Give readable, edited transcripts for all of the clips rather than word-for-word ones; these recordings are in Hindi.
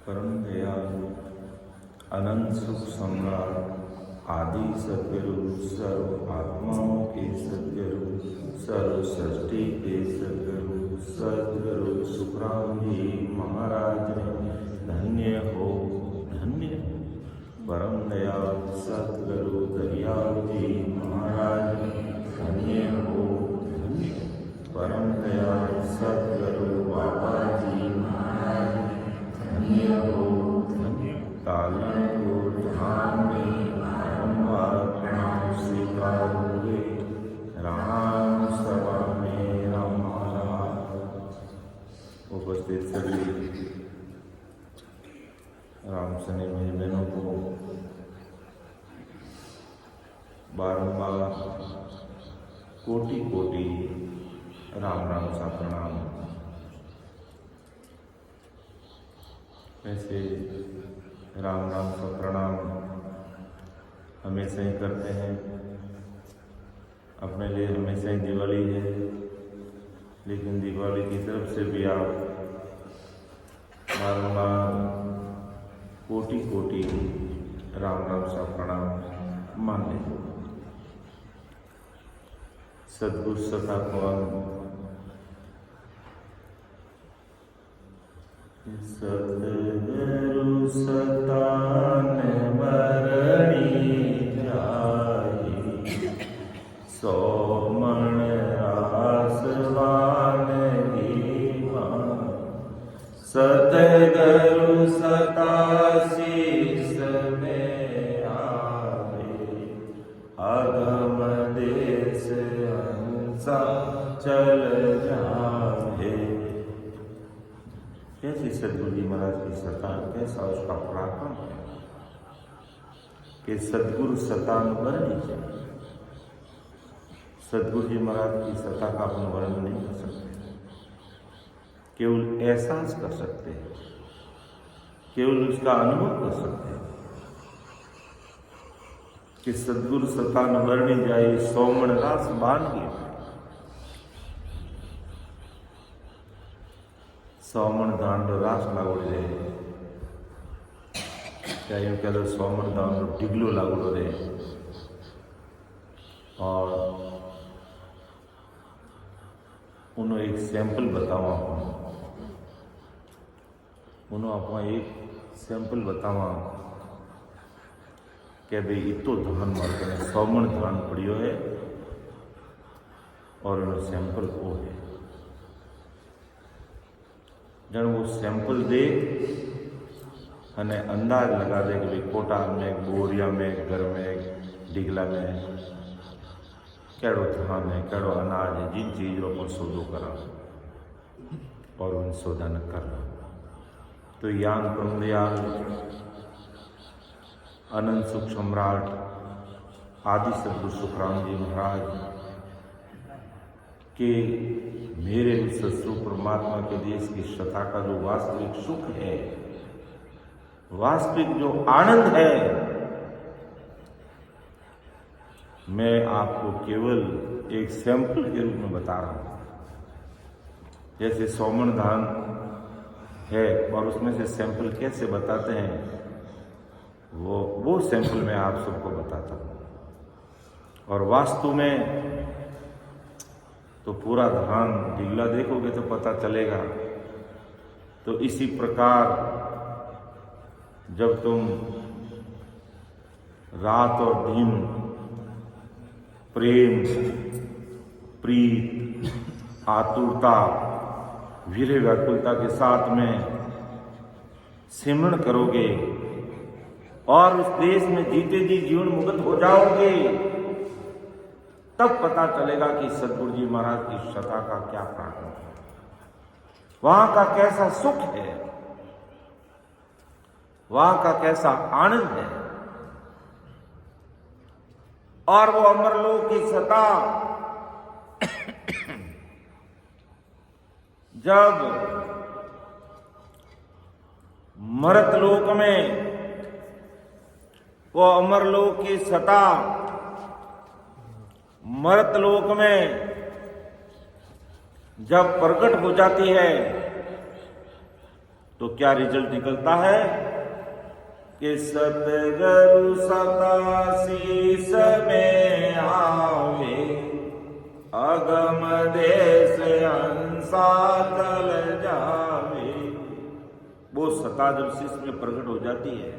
परम दयालु अनंत सुख सम्राट आदि सदगुरु सर्व आत्माओं के सदगुरु सर्व सृष्टि के सदगुरु सदगुरु सुखराम जी महाराज धन्य हो धन्य परम दयालु सदगुरु दयाल जी महाराज धन्य हो धन्य परम दयालु सदगुरु बाबा जी महाराज धन्य हो धन्य कालनपुर धाम में बारंबार प्रणाम स्वीकार हुए राम सभा में रामाला उपस्थित सभी राम सने मेरी बहनों को बारंबार कोटि कोटि राम राम सा प्रणाम। ऐसे राम राम का प्रणाम हमेशा ही करते हैं। अपने लिए हमेशा ही दिवाली है, लेकिन दिवाली की तरफ से भी आप बारंबार कोटि कोटि राम राम सा प्रणाम मान लें। सद्गुरु सता को सद्गुरु सतान मरणी जाई सो मन रासवान दीवान सतगुरु सता शीस में आवे अगम देश अंसा चल जावे। कैसी सदगुरु जी महाराज की सता, कैसा उसका पराक्रम है कि सदगुरु सता वर्णन चाहिए। सदगुरु जी महाराज की सता का अपन वर्णन नहीं कर सकते, केवल एहसास कर सकते हैं, केवल उसका अनुभव कर सकते हैं कि सदगुरु सता न वर्णी जाए सोमण रास बान गए। सोमण दांडो रास लागोड़ी रहे, क्या यूँ कह लो सोमण दांडो डिगलो लागोड़ो रहे। और उन्होंने एक सैंपल बतावा एक सैंपल बतावा कि भाई इतो धान मारते हैं सोमण धान पड़ियो है और उन्होंने सैंपल वो है। जब वो सैंपल दे अने अंदाज लगा दे कि भाई कोटा में बोरिया में घर में डिगला में केड़ो धान है केड़ो अनाज है, जिन चीज़ों पर सौदो करा और उन सौदा न करना। तो यान परमदयाल अनंत सुख सम्राट आदि सदगुरु सुखराम जी महाराज के मेरे सत्सु परमात्मा के देश की सता का जो वास्तविक सुख है, वास्तविक जो आनंद है, मैं आपको केवल एक सैंपल के रूप में बता रहा हूं। जैसे सोमण धान है और उसमें से सैंपल कैसे बताते हैं, वो सैंपल मैं आप सबको बताता हूं। और वास्तु में तो पूरा धान डिगला देखोगे तो पता चलेगा। तो इसी प्रकार जब तुम रात और दिन प्रेम प्रीत आतुरता वीर्य व्याकुलता के साथ में सिमरण करोगे और उस देश में जीते जी जीवन मुक्त हो जाओगे, तब पता चलेगा कि सदगुरु जी महाराज की सता का क्या पराक्रम है, वहां का कैसा सुख है, वहां का कैसा आनंद है। और वो अमरलोक की सता जब मर्तलोक में वो अमरलोक की सता मर्तलोक में जब प्रकट हो जाती है तो क्या रिजल्ट निकलता है कि सतगुरु सता शीस में आवे, अगम देश हंसा तल जावे। वो सता जब शीस में प्रकट हो जाती है,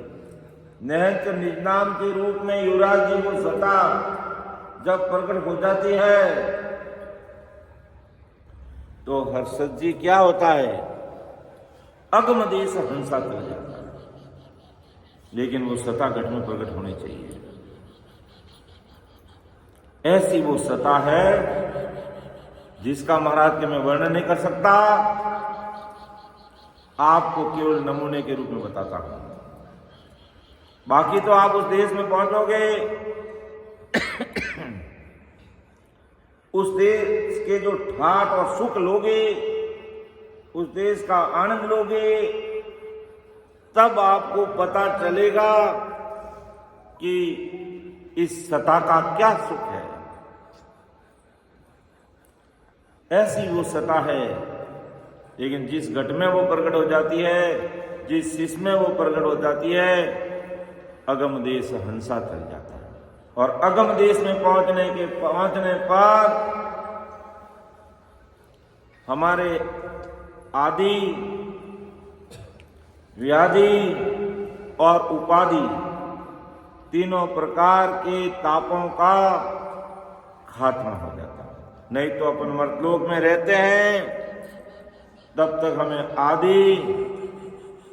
निहंच निज नाम के रूप में युवराज जी वो सता जब प्रकट हो जाती है, तो हर्षद जी क्या होता है, अगम देश हंसा तल जाता है। लेकिन वो सता घट में प्रकट होनी चाहिए। ऐसी वो सता है जिसका महाराज के मैं वर्णन नहीं कर सकता, आपको केवल नमूने के रूप में बताता हूं। बाकी तो आप उस देश में पहुंचोगे, उस देश के जो ठाट और सुख लोगे, उस देश का आनंद लोगे, तब आपको पता चलेगा कि इस सता का क्या सुख है। ऐसी वो सता है, लेकिन जिस घट में वो प्रकट हो जाती है, जिस शीश में वो प्रकट हो जाती है, अगम देश हंसा चल जाता है। और अगम देश में पहुंचने पर हमारे आदि, व्याधि और उपाधि तीनों प्रकार के तापों का खात्मा हो जाता है। नहीं तो अपन मर्तलोक में रहते हैं, तब तक हमें आदि,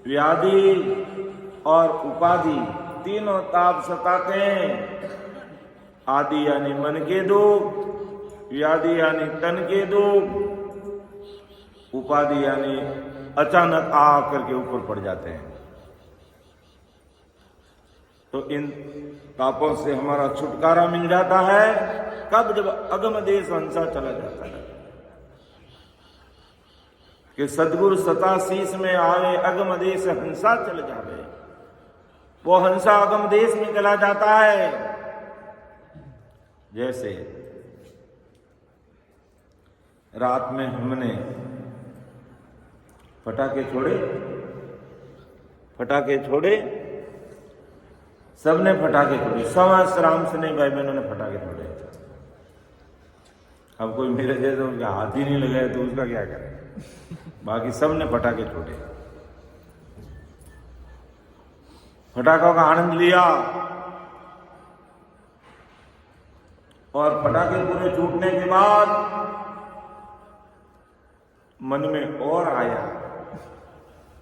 व्याधि और उपाधि तीनों ताप सताते हैं। आदि यानी मन के दुख, व्याधि यानी तन के दुख, उपाधि यानी अचानक आ करके ऊपर पड़ जाते हैं। तो इन तापों से हमारा छुटकारा मिल जाता है कब, जब अगम देश हंसा चला जाता है। कि सदगुरु सता शीस में आवे, अगम देश हंसा चल जावे। वो हंसा अगम देश में चला जाता है। जैसे रात में हमने पटाखे छोड़े, सबने पटाखे छोड़े, समस्त राम से नहीं भाई बहनों ने पटाखे छोड़े। अब कोई मेरे जैसे उनका हाथ ही नहीं लगाया तो उसका क्या करें, बाकी सबने पटाखे छोड़े, पटाखों का आनंद लिया। और पटाखे पूरे छूटने के बाद मन में और आया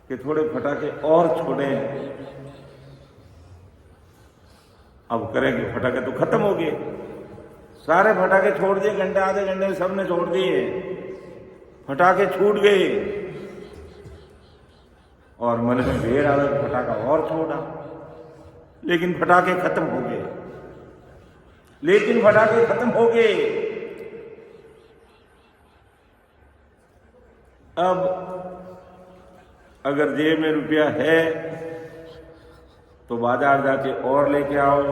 कि थोड़े पटाखे और छोड़े। अब करेंगे, पटाखे तो खत्म हो गए, सारे पटाखे छोड़ दिए, घंटे आधे घंटे में सबने छोड़ दिए, पटाखे छूट गए। और मन में ढेर आ गया, पटाखा और छोड़ा, लेकिन पटाखे खत्म हो गए। अब अगर जेब में रुपया है तो बाजार जाके और लेके आओ,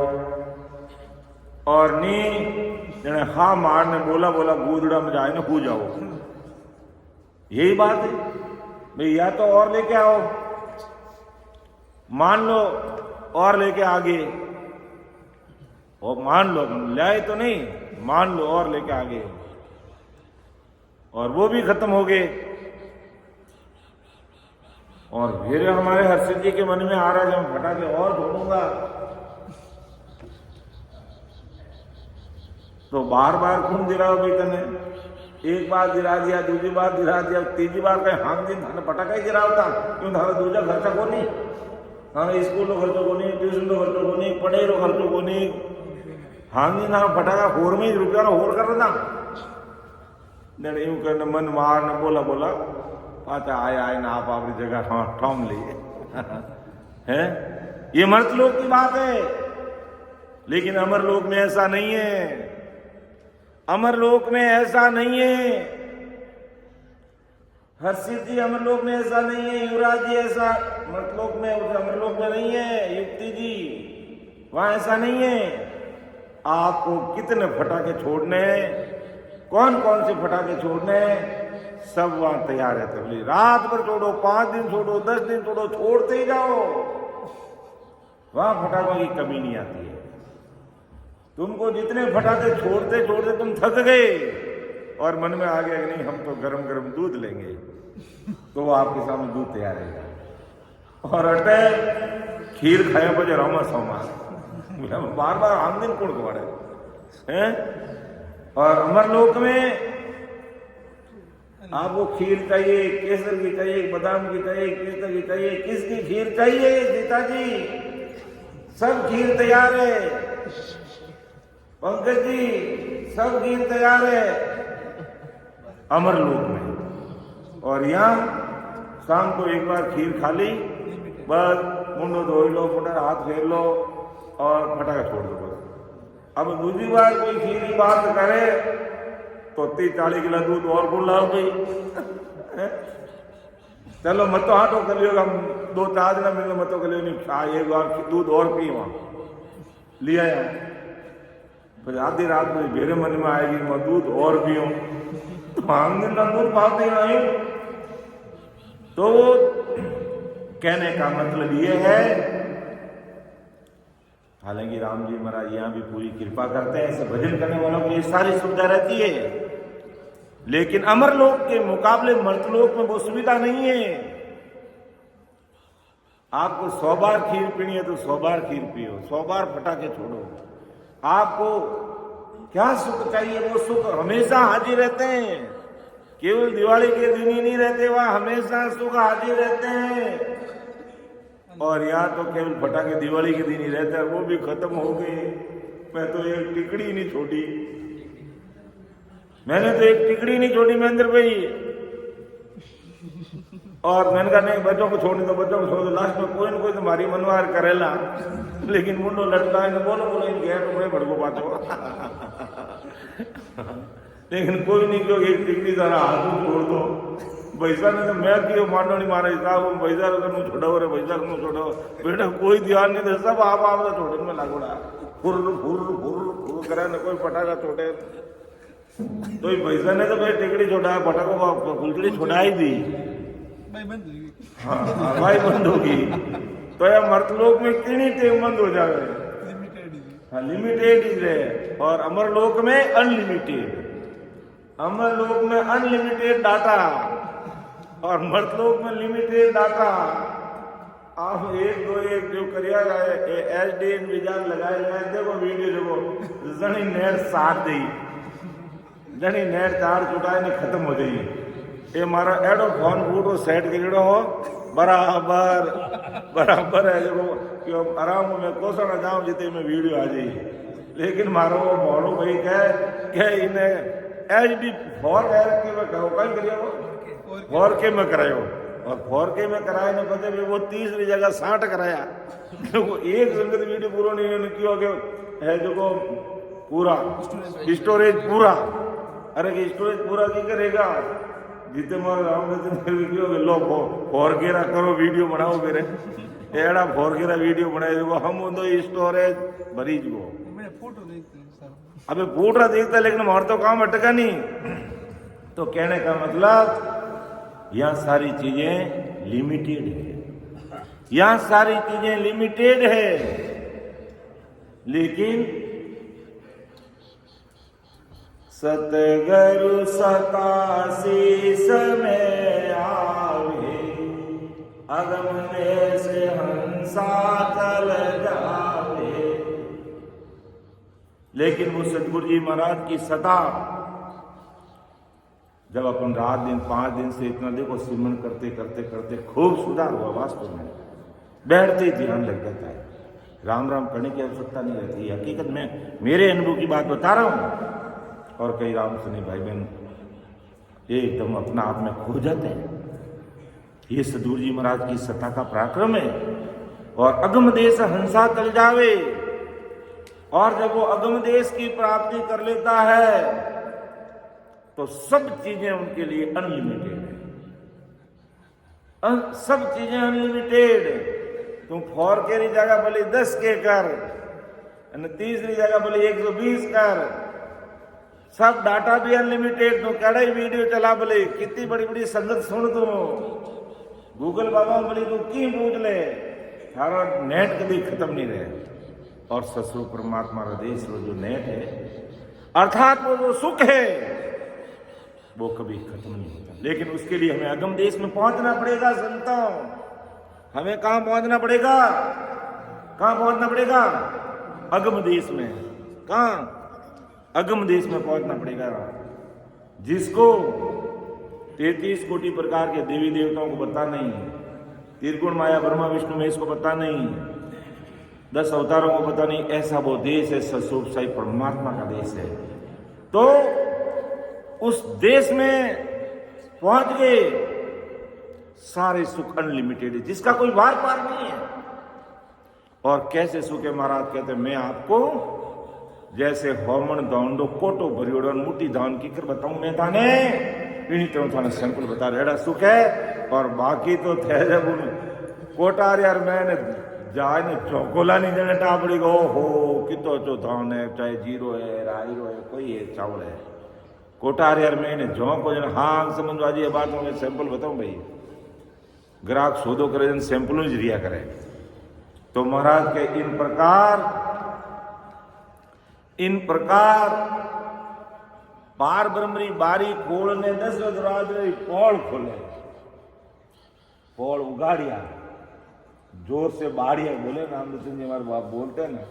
और नहीं हाँ मारने बोला गूदड़ा में जाए ना हो जाओ। यही बात है भाई, या तो और लेके आओ, मान लो और लेके आगे, और मान लो लाए तो नहीं, मान लो और लेके आगे, और वो भी खत्म हो गए। और फिर हमारे हर्षद जी के मन में आ रहा है जब फटाके और छोड़ूंगा तो बार बार खून गिराओ बेटा ने, एक बार गिरा दिया, दूसरी बार गिरा दिया, तीसरी बार कहीं हाँ दिन थाने पटाखा ही गिराओ था, क्यों थाना दूसरा खर्चा को नहीं, हाँ स्कूल लो खर्चों को नहीं, ट्यूशन लो खर्चों को नहीं, पढ़े लो खर्चों को नहीं, हाँ दिन ना पटाखा होर में ही रुपया होर कर रहा था। यूं करने मन मार न बोला पाचा आए ना आप अपनी जगह हाँ ठोम लिए है। ये मर्तलोक की बात है, लेकिन अमरलोक में ऐसा नहीं है। अमरलोक में ऐसा नहीं है, हर्षित जी अमरलोक में ऐसा नहीं है, युवराज जी ऐसा मर्तलोक में अमरलोक में नहीं है, युक्ति जी वहां ऐसा नहीं है। आपको कितने फटाके छोड़ने हैं, कौन कौन से फटाके छोड़ने हैं, सब वहां तैयार रहते। बोले रात भर छोड़ो, 5 दिन छोड़ो, 10 दिन छोड़ो, छोड़ते ही जाओ, वहां फटाकों की कमी नहीं आती है। तुमको जितने फटाके छोड़ते छोड़ते तुम थक गए और मन में आ गया कि नहीं हम तो गरम गरम दूध लेंगे, तो वो आपके सामने दूध तैयार रहेगा। और अटे खीर खाया पजे रामा सोमा बार बार आम दिन कौन कवाड़े हैं। और अमरलोक में आपको खीर चाहिए, केसर की चाहिए, बादाम की चाहिए, केसर की चाहिए, किसकी खीर चाहिए सीता जी, सब खीर तैयार है। पंकज जी सब खीर तैयार है अमरलोक में। और यहाँ शाम को एक बार खीर खा ली, बस मुंडो धो लो, फटाफट हाथ फेर लो और फटाखा छोड़ दो बस। अब दूसरी बार कोई खीर की बात करे तो 30-40 किलो दूध और बोल लाओ भाई चलो मत तो हाटो कर लियो, हम 2-4 दिन मिले मत तो कर लियो, नहीं एक बार दूध और पी वहां लिया है। फिर आधी रात में मेरे मन में आएगी मैं दूध और पियो, तो हम दिन का दूध पाते नहीं। तो कहने का मतलब ये है, हालांकि राम जी महाराज यहाँ भी पूरी कृपा करते हैं, ऐसे भजन करने वालों को ये सारी सुविधा रहती है, लेकिन अमरलोक के मुकाबले मर्तलोक में वो सुविधा नहीं है। आपको 100 बार खीर पीनी है तो 100 बार खीर पियो, 100 बार फटाके छोड़ो। आपको क्या सुख चाहिए, वो सुख हमेशा हाजिर रहते हैं, केवल दिवाली के दिन ही नहीं रहते, वहां हमेशा सुख हाजिर रहते हैं। और यहाँ तो केवल फटाके दिवाली के दिन ही रहता है, वो भी खत्म हो गए। मैं तो एक टिकड़ी नहीं छोड़ी, मैंने तो एक टिकड़ी नहीं छोड़ी महेंद्र भाई। और मैंने कहा नहीं बच्चों को छोड़ने दो, बच्चों को छोड़ दो, लास्ट में कोई ना कोई तुम्हारी मनवार करेला, लेकिन मुंडो लटका है बोलो बोलो इन गया तो बड़े भड़को पाचो लेकिन कोई नहीं क्यों एक टिकड़ी जरा हाथ छोड़ दो। पैसा ने तो मैं क्यों मानो नहीं मारा साहब, पैसा छोड़ो रे, पैसा छोड़ो बेटा, कोई ध्यान नहीं दे, सब आप छोड़ने में लागोड़ा फुर फुर फुर फुर करे न कोई पटाखा छोड़े। तो पैसा ने तो भाई टिकड़ी छोड़ा, पटाखों फुलचड़ी छोड़ा ही दी, हाँ भाई बंद होगी। तो यह मर्तलोक में कितनी टाइम बंद हो जाए, हाँ लिमिटेड ही रहे। और अमरलोक में अनलिमिटेड, अमरलोक में अनलिमिटेड डाटा और मर्तलोक में लिमिटेड डाटा। आप 1-2 जो करिया एसडीएन विजा लगाए देखो वीडियो देखो, जनी नेट साथ दी, जनी नेट चार्ज चुकाए ने खत्म हो जाइए। ये मारा एडो फोन फूटो सेट करो हो बराबर बराबर है, देखो क्यों आराम में कोसना जाऊं जितने में वीडियो आ जाइए। लेकिन मारो मोड़ो भाई कह इन्हें HD 4K में कहो कहीं करिए वो 4K में करायो, और 4K में कराए ने पते वो 30 जगह 60 कराया। वो एक संगत वीडियो पूरा नहीं क्यों है, देखो पूरा स्टोरेज पूरा, अरे स्टोरेज पूरा की करेगा जितने मारे राम लो 4K करो वीडियो बनाओ मेरे एड़ा 4K वीडियो बनाए देखो हम तो स्टोरेज भरी जो अबे फोटो देखता, लेकिन हमारा तो काम अटका नहीं। तो कहने का मतलब यह सारी चीजें लिमिटेड है, यह सारी चीजें लिमिटेड है, लेकिन सतगुरु सतासी समय आवे, अगम से हंसा चल जावे। लेकिन वो सतगुरु जी महाराज की सता, जब अपन रात दिन 5 दिन से इतना देखो सिमरन करते करते करते खूब सुधार हुआ, वास्तव में बैठते ही ध्यान लग जाता है, राम राम करने की आवश्यकता नहीं रहती। हकीकत में मेरे अनुभव की बात बता रहा हूं, और कई राम सुनी भाई बहन एकदम अपना आप में खो जाते हैं। ये सतगुरु जी महाराज की सत्ता का पराक्रम है। और अगम देश हंसा तल जावे, और जब वो अगम देश की प्राप्ति कर लेता है तो सब चीजें उनके लिए अनलिमिटेड है, सब चीजें अनलिमिटेड। तुम 4K की जगह भले 10K कर, तीसरी जगह भले 120 कर, सब डाटा भी अनलिमिटेड तो कड़ा ही वीडियो चला बोले कितनी बड़ी बड़ी संगत सुन तू गूगल बाबा बोली तू की पूछ ले थारा नेट कभी खत्म नहीं रहे। और ससुर परमात्मा हृदय रो जो नेट है अर्थात वो जो सुख है वो कभी खत्म नहीं होता। लेकिन उसके लिए हमें अगम देश में पहुंचना पड़ेगा संतों। हमें कहां पहुंचना पड़ेगा? कहां पहुंचना पड़ेगा? अगम देश में। कहां? अगम देश में पहुंचना पड़ेगा। जिसको 33 कोटि प्रकार के देवी देवताओं को पता नहीं, त्रिगुण माया ब्रह्मा विष्णु महेश को पता नहीं, 10 अवतारों को पता नहीं, ऐसा वो देश है सस्वरूप साई परमात्मा का देश है। तो उस देश में पहुंच गए सारे सुख अनलिमिटेड है जिसका कोई वार पार नहीं है। और कैसे सुख है महाराज कहते मैं आपको जैसे होमन दौंडो कोटो भरियोड़ो मुट्ठी दान की कर बताऊं मैं थाने इन्हीं तरह थाने सैंपल बता रेड़ा सुख है। और बाकी तो थे जब उन कोटार यार मैंने जाए ने चौकोला नहीं देने टापड़ी को हो कितो चो धान है चाहे जीरो है रायरो है कोई है चावल है कोटार यार मैंने जो को जन हाँ समझ आ जाए बात में सैंपल बताऊं भाई ग्राहक सौदो करे जन सैंपलों ही रिया करे। तो महाराज के इन प्रकार पार ब्रह्मरी बारी खोल ने 10 दरवाजे पोल खोले पोल उगाड़िया जोर से बाड़िया बोले रामदर्शन जी हमारे बाप बोलते हैं ना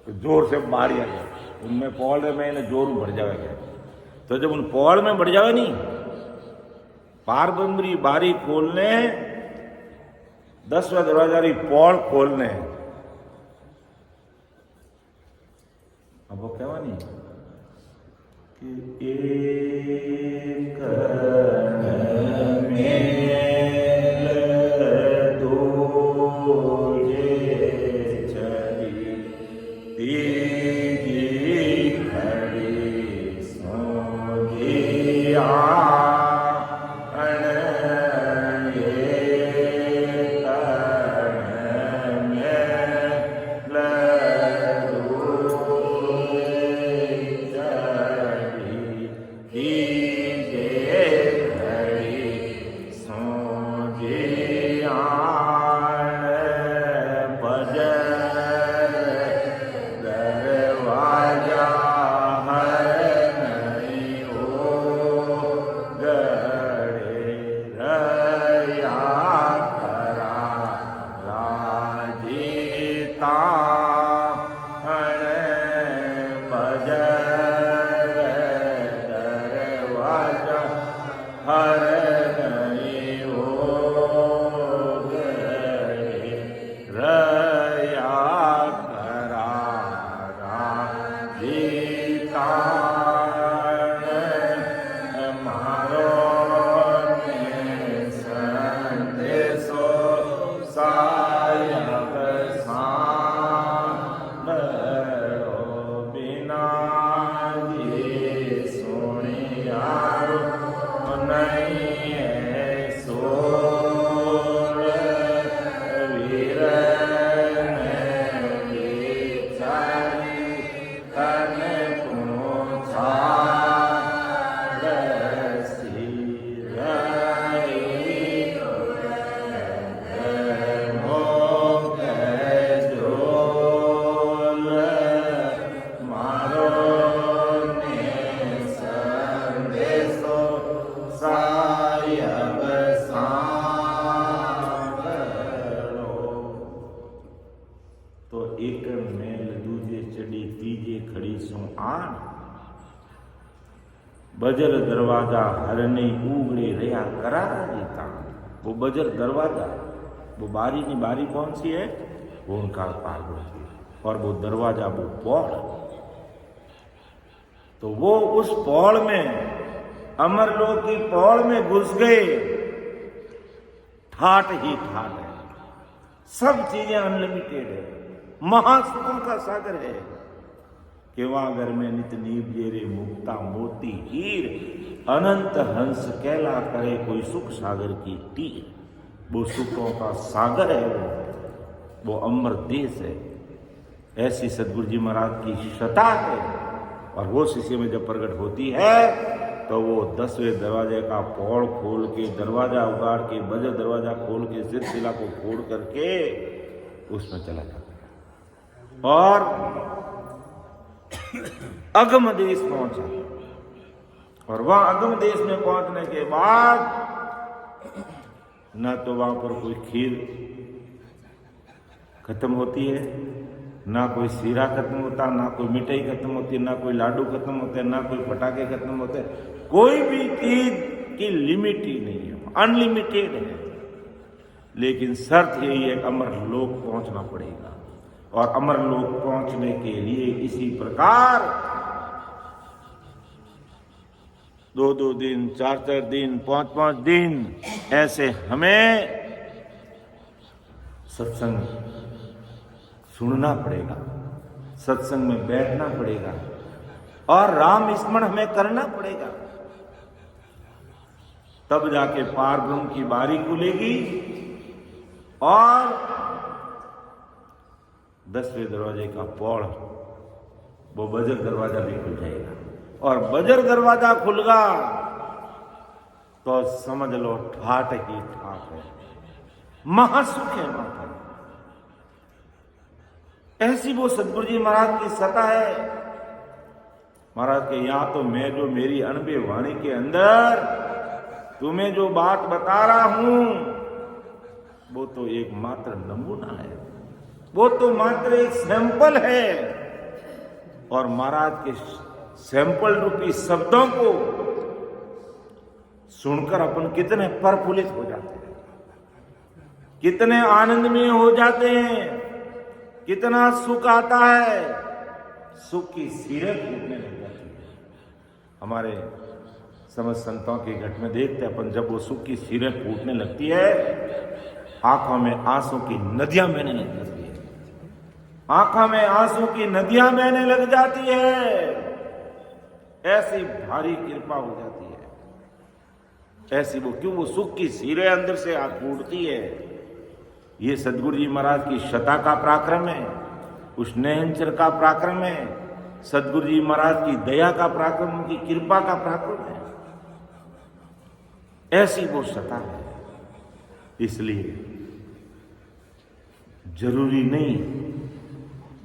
तो जोर से बाड़िया गया उनमें पोल में इन्हें जोर बढ़ जाएगा। तो जब उन पोल में बढ़ जावे नहीं पार ब्रह्मरी बारी खोलने 10वां दरवाजा री पोल खोलने अब वो कहवा नहीं कि एक बजर दरवाजा हरने उगड़े रहा करारा जीता। वो बजर दरवाजा वो बारी की बारी कौन सी है? वो ओंकार पार्वती और वो दरवाजा वो पौड़। तो वो उस पौड़ में अमरलोक की पौड़ में घुस गए। ठाट ही ठाट है, सब चीजें अनलिमिटेड है, महासुखों का सागर है। केवागर में नित नीब जेरे मुक्ता मोती हीर अनंत हंस कैला करे कोई सुख सागर की तीर। वो सुखों का सागर है, वो अमर देश है। ऐसी सदगुरु जी महाराज की शता है और वो शिष्य में जब प्रकट होती है तो वो 10वें दरवाजे का पौड़ खोल के, दरवाजा उगाड़ के, बजर दरवाजा खोल के, सिलसिला को फोड़ करके उसमें चला जाता है और अगम देश पहुंचा। और वहां अगम देश में पहुंचने के बाद न तो वहां पर कोई खीर खत्म होती है, ना कोई सीरा खत्म होता, ना कोई मिठाई खत्म होती, ना कोई लाडू खत्म होते, ना कोई पटाखे खत्म होते। कोई भी चीज की लिमिट ही नहीं है, अनलिमिटेड है। लेकिन शर्त यही है कि अमर लोक पहुंचना पड़ेगा और अमर लोक पहुंचने के लिए इसी प्रकार 2-2 दिन, 4-4 दिन, 5-5 दिन ऐसे हमें सत्संग सुनना पड़ेगा, सत्संग में बैठना पड़ेगा और राम स्मरण हमें करना पड़ेगा। तब जाके पार ब्रह्म की बारी खुलेगी और 10वें दरवाजे का पौड़, वो बजर दरवाजा भी खुल जाएगा। और बजर दरवाजा खुलगा तो समझ लो ठाट ही ठाट है, महासुख है वहां पर। ऐसी वो सदगुरु जी महाराज की सत्ता है। महाराज के यहां तो मैं जो मेरी अनबे वाणी के अंदर तुम्हें जो बात बता रहा हूं वो तो एक मात्र नमूना है, वो तो मात्र एक सैंपल है। और महाराज के सैंपल रूपी शब्दों को सुनकर अपन कितने प्रफुल्लित हो जाते हैं, कितने आनंदमय हो जाते हैं, कितना सुख आता है। सुख की सीरत फूटने लग जाती है। हमारे समझ संतों के घट में देखते अपन, जब वो सुख की सीरत फूटने लगती है आंखों में आंसू की नदियां बहने लग जाती है, आंखों में आंसू की नदियां बहने लग जाती है। ऐसी भारी कृपा हो जाती है, ऐसी वो क्यों, वो सुख की सीरे अंदर से आ फूटती है। ये सदगुरु जी महाराज की शता का पराक्रम है, उस नयनचर का पराक्रम है, सदगुरु जी महाराज की दया का पराक्रम, उनकी कृपा का पराक्रम है। ऐसी वो शता है। इसलिए जरूरी नहीं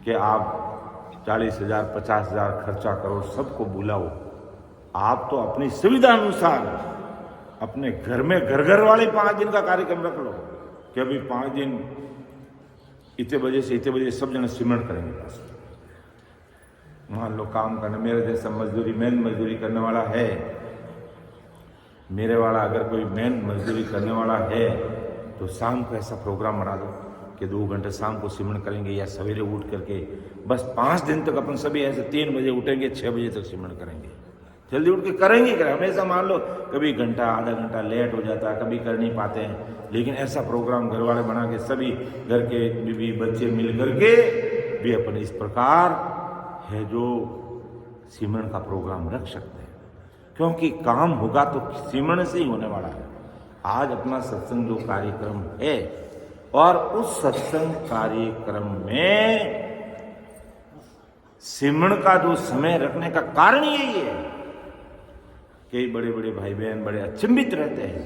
कि आप 40,000 50,000 खर्चा करो, सबको बुलाओ। आप तो अपनी सुविधा अनुसार अपने घर में घर वाले 5 दिन का कार्यक्रम रख लो कि अभी 5 दिन इतने बजे से इतने बजे सब जने सिमरण करेंगे। बस मान लो काम करने, मेरे जैसा मजदूरी मेहनत मजदूरी करने वाला है, मेरे वाला अगर कोई मेहनत मजदूरी करने वाला है तो शाम को ऐसा प्रोग्राम बना दो कि 2 घंटे शाम को सिमरण करेंगे या सवेरे उठ करके बस 5 दिन तक अपन सभी ऐसे 3 बजे उठेंगे, 6 बजे तक सिमरण करेंगे। जल्दी उठ के करेंगे हमेशा मान लो कभी घंटा आधा घंटा लेट हो जाता है, कभी कर नहीं पाते हैं, लेकिन ऐसा प्रोग्राम घर वाले बना के सभी घर के बीवी बच्चे मिल करके भी अपन इस प्रकार है जो सिमरण का प्रोग्राम रख सकते हैं। क्योंकि काम होगा तो सिमरण से ही होने वाला है। आज अपना सत्संग जो कार्यक्रम है और उस सत्संग कार्यक्रम में सिमरण का जो समय रखने का कारण यही है। कई बड़े बड़े भाई बहन बड़े अचंभित रहते हैं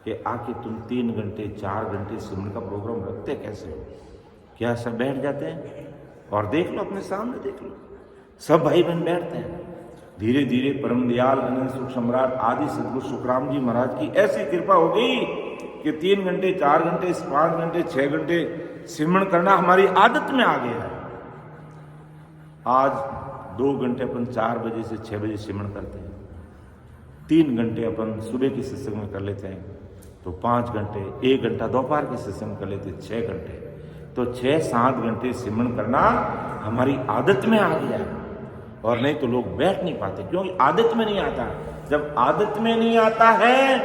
कि आके तुम 3 घंटे 4 घंटे सिमरण का प्रोग्राम रखते कैसे हो? क्या सब बैठ जाते हैं? और देख लो, अपने सामने देख लो, सब भाई बहन बैठते हैं। धीरे धीरे परम दयाल अनंत सुख सम्राट आदि सदगुरु सुखराम जी महाराज की ऐसी कृपा हो गई कि 3 घंटे 4 घंटे 5 घंटे 6 घंटे सिमरण करना हमारी आदत में आ गया है। आज 2 घंटे अपन 4 बजे से 6 बजे सिमरण करते हैं, 3 घंटे अपन सुबह की सत्संग में कर लेते हैं, तो 5 घंटे, 1 घंटा दोपहर के सत्संग कर लेते हैं, 6 घंटे, तो 6-7 घंटे सिमरण करना हमारी आदत में आ गया है। और नहीं तो लोग बैठ नहीं पाते, क्योंकि आदत में नहीं आता। जब आदत में नहीं आता है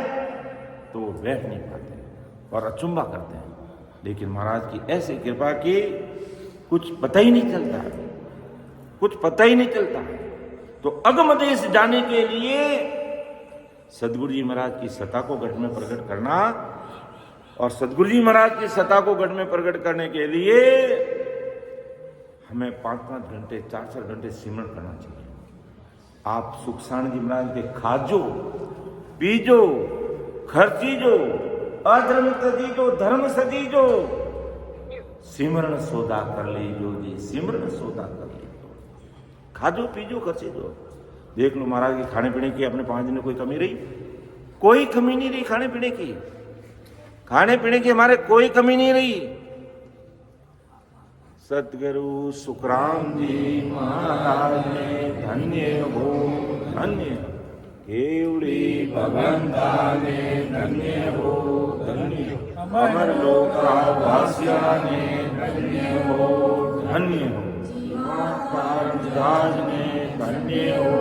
तो वो बैठ नहीं पाते और अचंभा करते हैं। लेकिन महाराज की ऐसी कृपा की कुछ पता ही नहीं चलता, कुछ पता ही नहीं चलता। तो अगम देश जाने के लिए सदगुरु जी महाराज की सत्ता को घट में प्रकट करना, और सदगुरु जी महाराज की सत्ता को घट में प्रकट करने के लिए हमें 5-5 घंटे 4-4 घंटे सिमरण करना चाहिए। आप सुखसाण जी महाराज के खाजो पीजो खर्चीजो अधर्म तजीजो धर्म सजीजो सिमरण सौदा कर लीजो जी, सिमरण सौदा कर लीजो। खाजो पीजो खर्चीजो। देख लो महाराज के खाने पीने की अपने 5 दिन में कोई कमी रही? कोई कमी नहीं रही खाने पीने की। खाने पीने की हमारे कोई कमी नहीं रही। सतगुरु सुखराम जी महाराज ने धन्य हो धन्य, केवड़ी भगवंता ने धन्य हो धन्य, अमर लोका वासिया ने धन्य हो धन्य, महाराज ने धन्य हो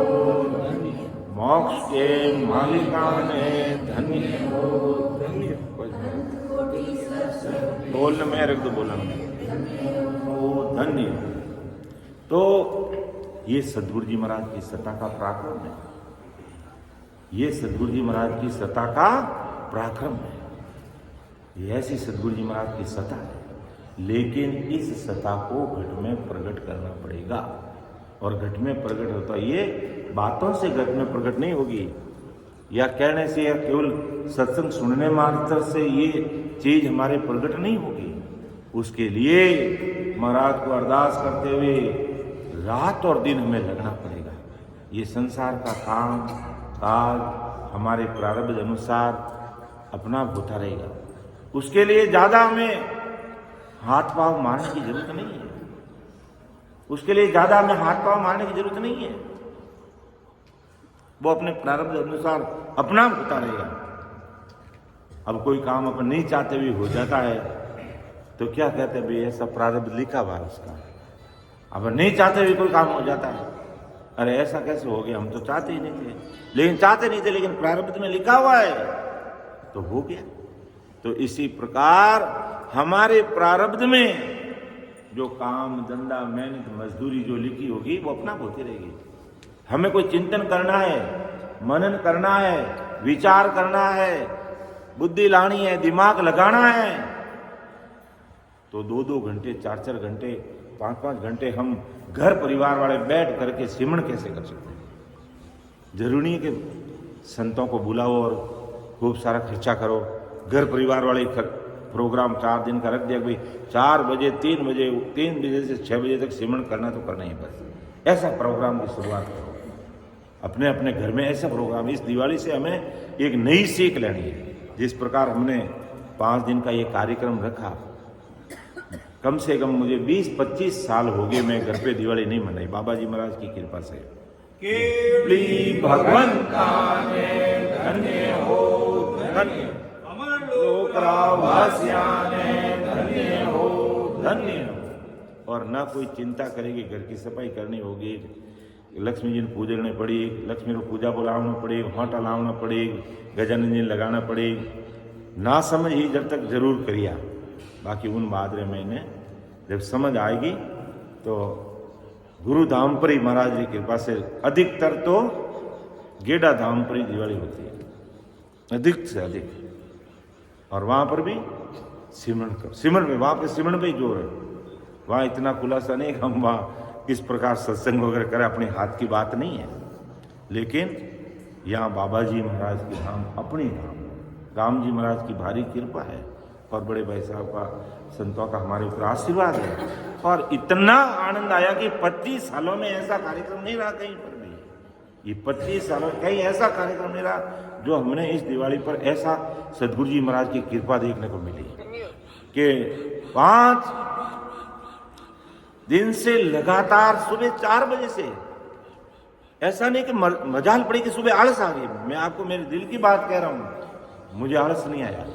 धन्य, मोक्ष के मालिका ने धन्य हो धन्य। बोलने में रख दो, बोलना धन्य। तो ये सदगुरु जी महाराज की सत्ता का पराक्रम है। ये सदगुरु जी महाराज की सत्ता का पराक्रम है। ये ऐसी सदगुरु जी महाराज की सत्ता है, लेकिन इस सत्ता को घट में प्रकट करना पड़ेगा। और घट में प्रकट होता ये बातों से घट में प्रकट नहीं होगी, या कहने से, या केवल सत्संग सुनने मात्र से ये चीज हमारे प्रकट नहीं होगी। उसके लिए महाराज को अरदास करते हुए रात और दिन हमें लगना पड़ेगा। ये संसार का काम काज हमारे प्रारब्ध अनुसार अपना होता रहेगा। उसके लिए ज्यादा हमें हाथ पांव मारने की जरूरत नहीं है। उसके लिए ज्यादा हमें हाथ पांव मारने की जरूरत नहीं है। वो अपने प्रारब्ध अनुसार अपना होता रहेगा। अब कोई काम अपन नहीं चाहते हुए हो जाता है तो क्या कहते हैं, भाई ऐसा प्रारब्ध लिखा हुआ है उसका। अब नहीं चाहते हुए कोई काम हो जाता है, अरे ऐसा कैसे हो गया, हम तो चाहते ही नहीं थे, लेकिन प्रारब्ध में लिखा हुआ है तो हो गया। तो इसी प्रकार हमारे प्रारब्ध में जो काम धंधा मेहनत मजदूरी जो लिखी होगी वो अपना होती रहेगी। हमें कोई चिंतन करना है, मनन करना है, विचार करना है, बुद्धि लानी है, दिमाग लगाना है, तो 2-2 घंटे 4-4 घंटे 5-5 घंटे हम घर परिवार वाले बैठ करके सिमरण कैसे कर सकते हैं? जरूरी है कि संतों को बुलाओ और खूब सारा खर्चा करो। घर परिवार वाले प्रोग्राम 4 दिन का रख दिया, भाई 4 बजे 3 बजे से 6 बजे तक सिमरण करना तो करना ही बस। ऐसा प्रोग्राम की शुरुआत करो अपने अपने घर में। ऐसा प्रोग्राम इस दिवाली से हमें एक नई सीख लेनी है। जिस प्रकार हमने 5 दिन का ये कार्यक्रम रखा, कम से कम मुझे 20-25 साल हो गए मैं घर पे दिवाली नहीं मनाई, बाबा जी महाराज की कृपा से। केवली भगवंता ने धन्य हो धन्य, अमर लोका वासिया ने धन्य हो धन्य। और ना कोई चिंता करेगी, घर की सफाई करनी होगी, लक्ष्मी जी ने पूजने पड़ी, लक्ष्मी को पूजा बुलाना पड़ी, होटा लाना पड़ी, गजानन जी लगाना पड़ी। ना समझ ही जब तक जरूर करिया, बाकी उन भाद्र महीने जब समझ आएगी तो गुरु धाम पर ही महाराज की कृपा से अधिकतर तो गेड़ा धाम पर ही दिवाली होती है, अधिक से अधिक। और वहां पर भी सिमरण में, वहां पे सिमरण पे ही जोर है। वहां इतना खुलासा नहीं हम वहां किस प्रकार सत्संग वगैरह करें, अपने हाथ की बात नहीं है। लेकिन यहाँ बाबा जी महाराज की धाम अपनी धाम, राम जी महाराज की भारी कृपा है और बड़े भाई साहब का, संतों का हमारे ऊपर आशीर्वाद है। और इतना आनंद आया कि 25 सालों में ऐसा कार्यक्रम नहीं रहा कहीं पर भी। ये 25 सालों में कहीं ऐसा कार्यक्रम नहीं रहा जो हमने इस दिवाली पर ऐसा सदगुरु जी महाराज की कृपा देखने को मिली कि 5 दिन से लगातार सुबह 4 बजे से, ऐसा नहीं कि मजाल पड़ी कि सुबह आलस आ गई। मैं आपको मेरे दिल की बात कह रहा हूं, मुझे आलस नहीं आया।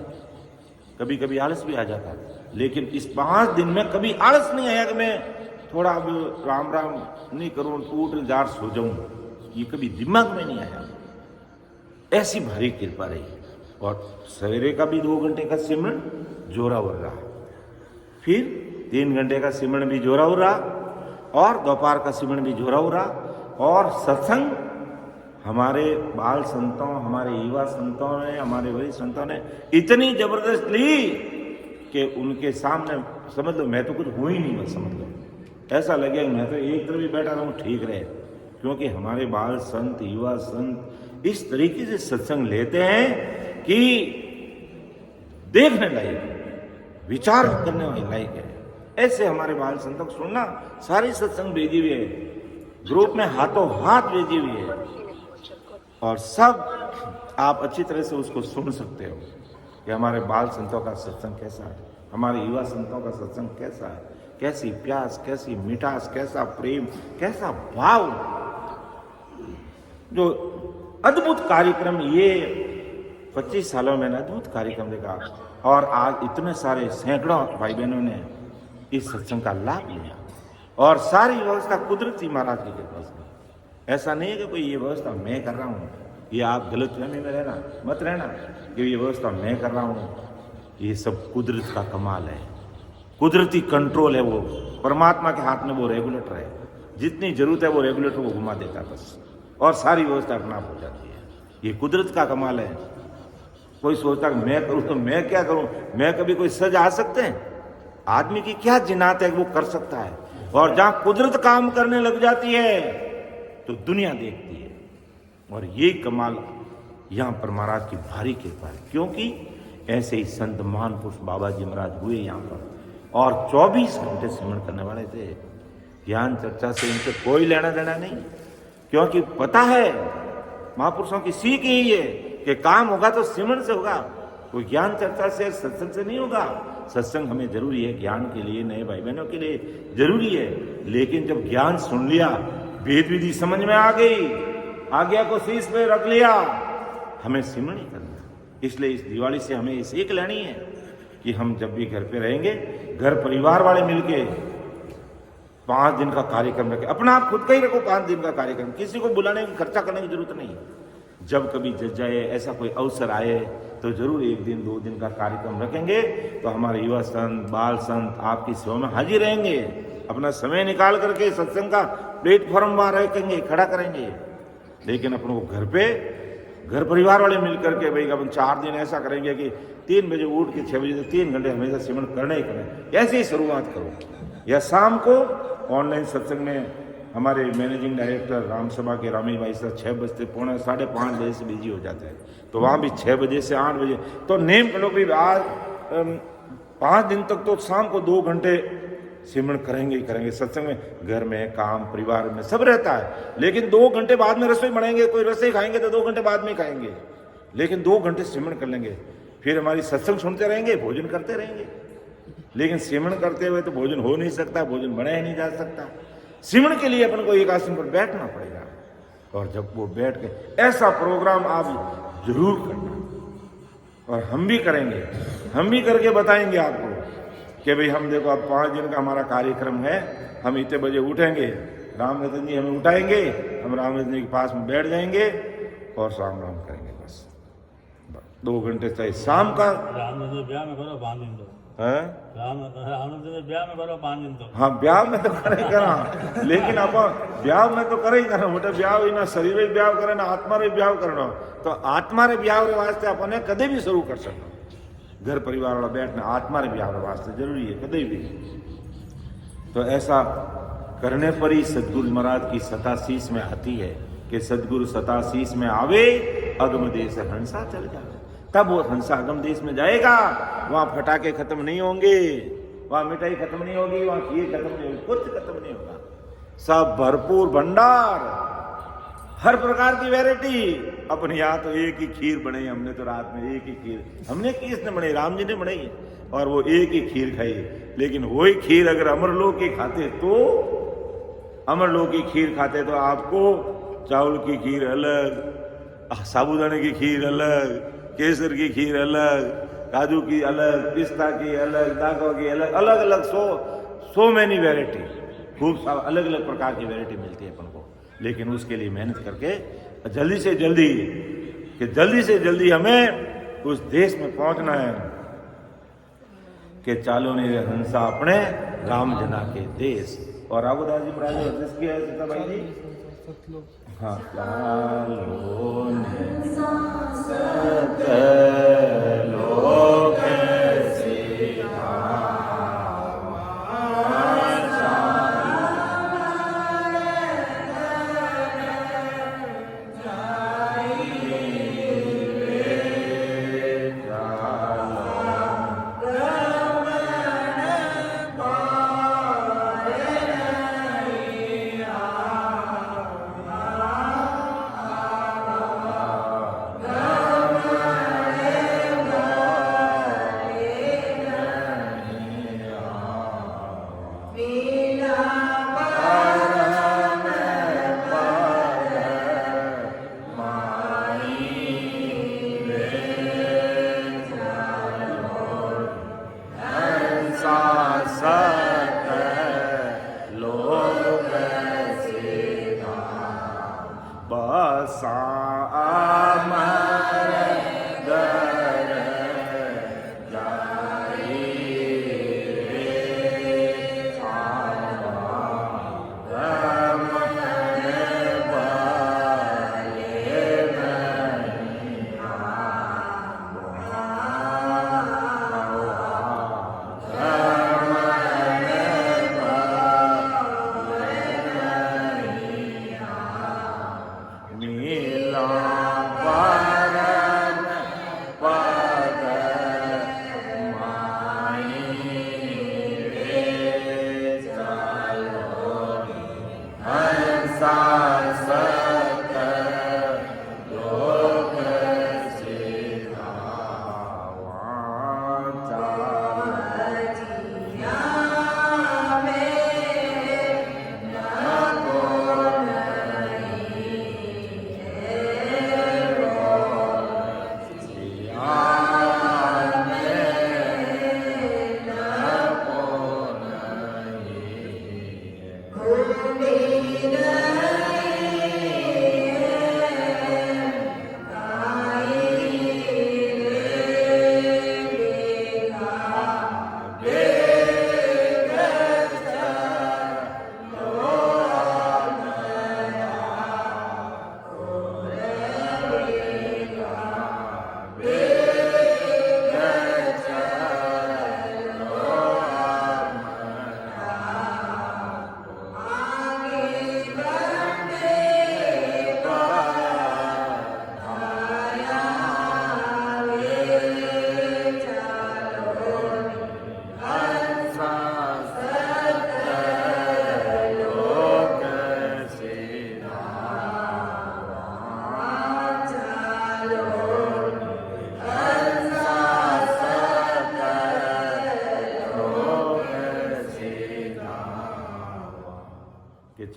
कभी कभी आलस भी आ जाता, लेकिन इस 5 दिन में कभी आलस नहीं आया कि मैं थोड़ा अब राम राम नहीं करूं, टूट जार सो जाऊं। ये कभी दिमाग में नहीं आया। ऐसी भारी कृपा रही। और सवेरे का भी 2 घंटे का सिमरण जोरावर रहा, फिर 3 घंटे का सिमरण भी जोरावर रहा, और दोपहर का सिमरण भी जोरावर रहा। और सत्संग हमारे बाल संतों, हमारे युवा संतों ने, हमारे वरिष्ठ संतों ने इतनी जबरदस्त ली कि उनके सामने समझ लो मैं तो कुछ हुई नहीं, मत समझ लो। ऐसा लगे मैं तो एक तरफ ही बैठा रहूं, ठीक रहे। क्योंकि हमारे बाल संत, युवा संत इस तरीके से सत्संग लेते हैं कि देखने लायक, विचार करने वाले लायक है। ऐसे हमारे बाल संतों को सुनना, सारी सत्संग भेजी हुई है, ग्रुप में हाथों हाथ भेजी हुई है, और सब आप अच्छी तरह से उसको सुन सकते हो कि हमारे बाल संतों का सत्संग कैसा है, हमारे युवा संतों का सत्संग कैसा है, कैसी प्यास, कैसी मिठास, कैसा प्रेम, कैसा भाव। जो अद्भुत कार्यक्रम, ये 25 सालों में अद्भुत कार्यक्रम देखा, और आज इतने सारे सैकड़ों भाई बहनों ने इस सत्संग का लाभ लिया, और सारी व्यवस्था कुदरती महाराज की कृपा से। ऐसा नहीं है कि कोई ये व्यवस्था मैं कर रहा हूँ, ये आप गलतफहमी में रहना मत रहना कि ये व्यवस्था मैं कर रहा हूँ। ये सब कुदरत का कमाल है, कुदरती कंट्रोल है। वो परमात्मा के हाथ में वो रेगुलेटर है, जितनी जरूरत है वो रेगुलेटर को घुमा देता है बस, और सारी व्यवस्था अपना आप हो जाती है। ये कुदरत का कमाल है। कोई सोचता है मैं करूँ तो मैं क्या करूँ, मैं कभी कोई सज आ सकते हैं? आदमी की क्या जिनात है वो कर सकता है, और जहां कुदरत काम करने लग जाती है तो दुनिया देखती है। और ये कमाल यहां पर महाराज की भारी कृपा है, क्योंकि ऐसे ही संत महान पुरुष बाबा जी महाराज हुए यहाँ पर, और 24 घंटे सिमरन करने वाले थे। ज्ञान चर्चा से इनसे कोई लेना देना नहीं, क्योंकि पता है महापुरुषों की सीख यही है कि काम होगा तो सिमरन से होगा, कोई ज्ञान चर्चा से, सत्संग से नहीं होगा। सत्संग हमें जरूरी है, ज्ञान के लिए, नए भाई बहनों के लिए जरूरी है, लेकिन जब ज्ञान सुन लिया, वेद विधि समझ में आ गई, आज्ञा को शीश पे रख लिया, हमें सिमरन ही करना। इसलिए इस दिवाली से हमें ये सीख लेनी है कि हम जब भी घर पे रहेंगे, घर परिवार वाले मिलके 5 दिन का कार्यक्रम रखें। अपना आप खुद का ही रखो 5 दिन का कार्यक्रम, किसी को बुलाने की, खर्चा करने की जरूरत नहीं। जब कभी जज जाए, ऐसा कोई अवसर आए तो जरूर 1 दिन 2 दिन का कार्यक्रम रखेंगे, तो हमारे युवा संत, बाल संत आपकी सेवा में हाजिर रहेंगे। अपना समय निकाल करके सत्संग का प्लेटफॉर्म वहां रखेंगे, खड़ा करेंगे। लेकिन अपनों को घर पे, घर परिवार वाले मिलकर के भाई अपन 4 दिन ऐसा करेंगे कि 3 बजे उठ के 6 बजे तक 3 घंटे हमेशा सिमरन करना ही करना। ऐसे ही शुरुआत करो, या शाम को ऑनलाइन सत्संग में हमारे मैनेजिंग डायरेक्टर रामसभा के रामी भाई साहब 6 बजते 4:30 बजे से बिजी हो जाते हैं, तो वहाँ भी 6 बजे से 8 बजे तो नेम कर लो भी आज 5 दिन तक तो शाम को 2 घंटे सिमरन करेंगे ही करेंगे। सत्संग में घर में काम, परिवार में सब रहता है, लेकिन 2 घंटे बाद में रसोई बनाएंगे, कोई रसोई खाएंगे तो 2 घंटे बाद में खाएंगे, लेकिन 2 घंटे सिमरन कर लेंगे। फिर हमारी सत्संग सुनते रहेंगे, भोजन करते रहेंगे। लेकिन सिमरन करते हुए तो भोजन हो नहीं सकता, भोजन बनाया ही नहीं जा सकता। सिमरन के लिए अपन को एक आसन पर बैठना पड़ेगा, और जब वो बैठ के ऐसा प्रोग्राम आप जरूर करना, और हम भी करेंगे, हम भी करके बताएंगे आपको कि भाई हम देखो अब 5 दिन का हमारा कार्यक्रम है, हम इतने बजे उठेंगे, राम रतन जी हमें उठाएंगे, हम राम रतन जी के पास में बैठ जाएंगे और शाम राम करेंगे। बस 2 घंटे चाहिए शाम का। हाँ, ब्याह में तो करे करा, लेकिन अब ब्याह में तो करे ही करना बेटा, ब्याह ही ना शरीर में ब्याह करे ना आत्मा रे ब्याह करना, तो आत्मा रे ब्याह रे वास्ते अपने कदे भी शुरू कर सकते। घर परिवार वाला बैठना आत्मा रे ब्याह रे वास्ते जरूरी है, कदे भी। तो ऐसा करने पर ही सदगुरु महाराज की सतासीस में आती है कि सदगुरु सतासीस में आवे, अगम देश हंसा चल जाए। तब वो हंसा अगम देश में जाएगा, वहां फटाके खत्म नहीं होंगे, वहां मिठाई खत्म नहीं होगी, वहां खीर खत्म नहीं होगी, कुछ खत्म नहीं होगा। सब भरपूर भंडार, हर प्रकार की वैरायटी। अपने यहाँ तो एक ही खीर बनाई हमने, तो रात में एक ही खीर हमने, किसने बनाई? राम जी ने बनाई, और वो एक ही खीर खाई। लेकिन वही खीर अगर अमरलोक की खाते तो, अमरलोक की खीर खाते तो आपको चावल की खीर अलग, साबूदाने की खीर अलग, केसर की खीर अलग, काजू की अलग, पिस्ता की अलग, दाखों की अलग, अलग अलग 100 मैनी वैरायटी, खूब सारा अलग अलग प्रकार की वैरायटी मिलती है अपन को। लेकिन उसके लिए मेहनत करके जल्दी से जल्दी, कि जल्दी से जल्दी हमें उस देश में पहुंचना है कि चालो ने हंसा अपने राम जना के देश। और राघुदास जी महाराज ने जिस किया है सीता भाई जी, हाँ, चालो ने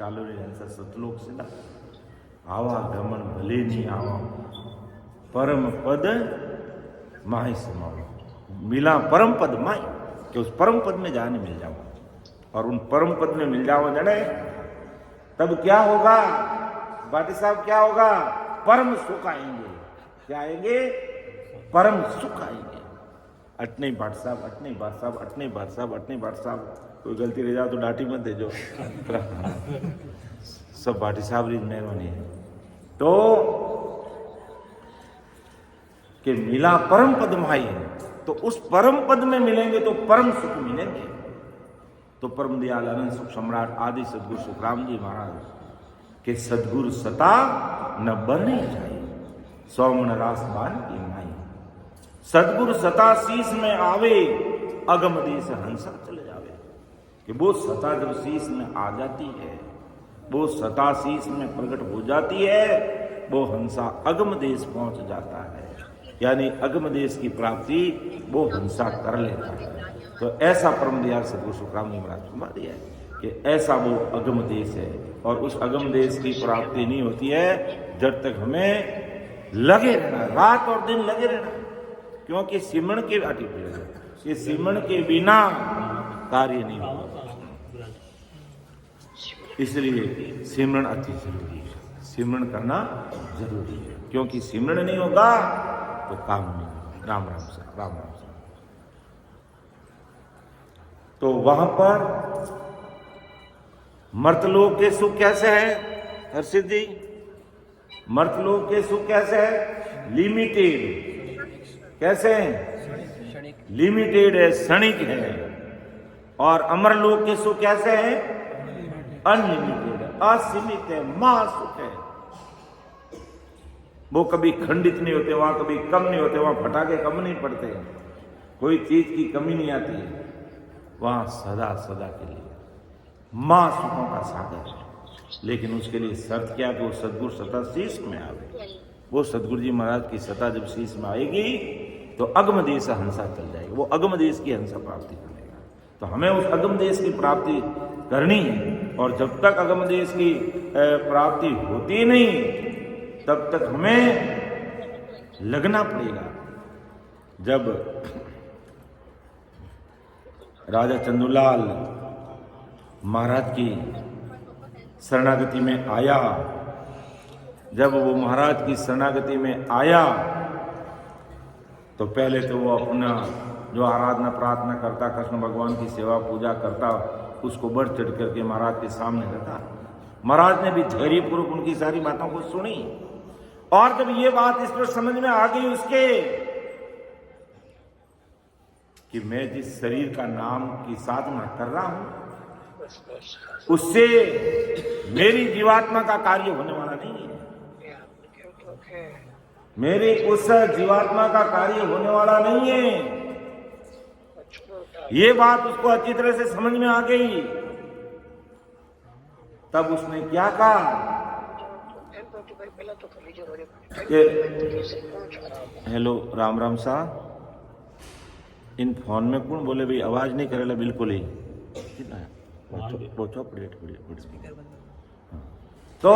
ચાલુ રહ્યા સતલોક છે ને आवा गमन भले नहीं आवा परम पद माही समाओ मिला परम पद माही कि उस परम पद में जाने मिल जाओ और उन परम पद में मिल जाओ जड़े तब क्या होगा भाटी साहब क्या होगा परम सुख आएंगे क्या आएंगे परम सुख आएंगे अटने भाट साहब अटने भाट साहब अटने भाट साहब अटने भाट साहब कोई गलती रह जाओ तो डांटी मत देजो सब भाटी साहब री मेहरबानी है तो कि मिला परम पद माई तो उस परम पद में मिलेंगे तो परम सुख मिलेंगे तो परम दयाल अनंत सुख सम्राट आदि सदगुरु सुखराम जी महाराज के सदगुरु सता न बने जाए सौमन रास बान की माई सदगुरु सता शीस में आवे अगम देश हंसा चले जावे कि वो सता जब शीस में आ जाती है वो सता शीस में प्रकट हो जाती है वो हंसा अगम देश पहुंच जाता है यानी अगम देश की प्राप्ति वो हंसा कर लेता है तो ऐसा परम दयाल सदगुरु सुखराम जी महाराज फरमा दिया है कि ऐसा वो अगम देश है और उस अगम देश की प्राप्ति नहीं होती है जब तक हमें लगे रहना रात और दिन लगे रहना क्योंकि सिमरण के ये सिमरण के बिना कार्य नहीं होगा इसलिए सिमरण अति जरूरी है सिमरण करना जरूरी है क्योंकि सिमरण नहीं होगा तो काम नहीं होगा राम राम से राम राम से तो वहां पर मर्तलोक के सुख कैसे है हर्षित जी मर्तलोक के सुख कैसे है लिमिटेड कैसे है लिमिटेड है क्षणिक है और अमरलोक के सुख कैसे है अनलिमिटेड है असीमित है महासुख है वो कभी खंडित नहीं होते वहां कभी कम नहीं होते वहां फटाके कम नहीं पड़ते कोई चीज की कमी नहीं आती है वहां सदा सदा के लिए महासुखों का सागर है लेकिन उसके लिए शर्त क्या कि वो सदगुरु सता शीश में आवे वो सदगुरु जी महाराज की सता जब शीश में आएगी तो अगम देश हंसा चल जाएगी वो अगम देश की हंसा प्राप्ति कर लेगा तो हमें उस अगम देश की प्राप्ति करनी है और जब तक अगम देश की प्राप्ति होती नहीं तब तक हमें लगना पड़ेगा जब राजा चंदूलाल महाराज की शरणागति में आया जब वो महाराज की शरणागति में आया तो पहले तो वो अपना जो आराधना प्रार्थना करता कृष्ण भगवान की सेवा पूजा करता उसको बढ़ चढ़ करके महाराज के सामने रखा महाराज ने भी धैर्यपूर्वक उनकी सारी बातों को सुनी और जब ये बात इस पर समझ में आ गई उसके कि मैं जिस शरीर का नाम की साधना कर रहा हूं उससे मेरी जीवात्मा का कार्य होने वाला नहीं है मेरे उस जीवात्मा का कार्य होने वाला नहीं है ये बात उसको अच्छी तरह से समझ में आ गई तब उसने क्या कहा हेलो राम राम साहब इन फोन में कौन बोले भाई आवाज नहीं करेला बिल्कुल ही तो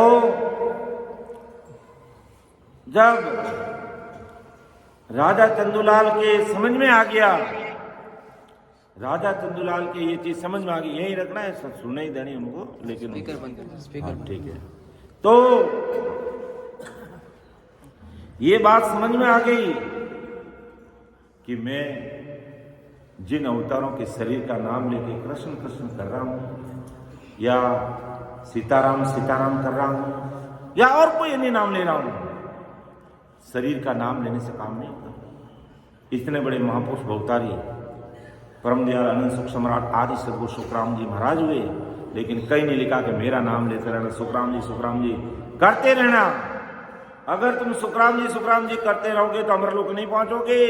जब राजा चंदूलाल के समझ में आ गया राजा चंदूलाल के ये चीज समझ में आ गई यही रखना है सब सुने ही देनी उनको लेकिन हाँ, ठीक है तो ये बात समझ में आ गई कि मैं जिन अवतारों के शरीर का नाम लेके कृष्ण कृष्ण कर रहा हूं या सीताराम सीताराम कर रहा हूं या और कोई अन्य नाम ले रहा हूं शरीर का नाम लेने से काम नहीं होता इतने बड़े महापुरुष अवतारी परम दयाल अनंत सुख सम्राट आदि सदगुरु सुखराम जी महाराज हुए लेकिन कहीं नहीं लिखा कि मेरा नाम लेते रहना सुखराम जी करते रहना अगर तुम सुखराम जी करते रहोगे तो अमरलोक नहीं पहुंचोगे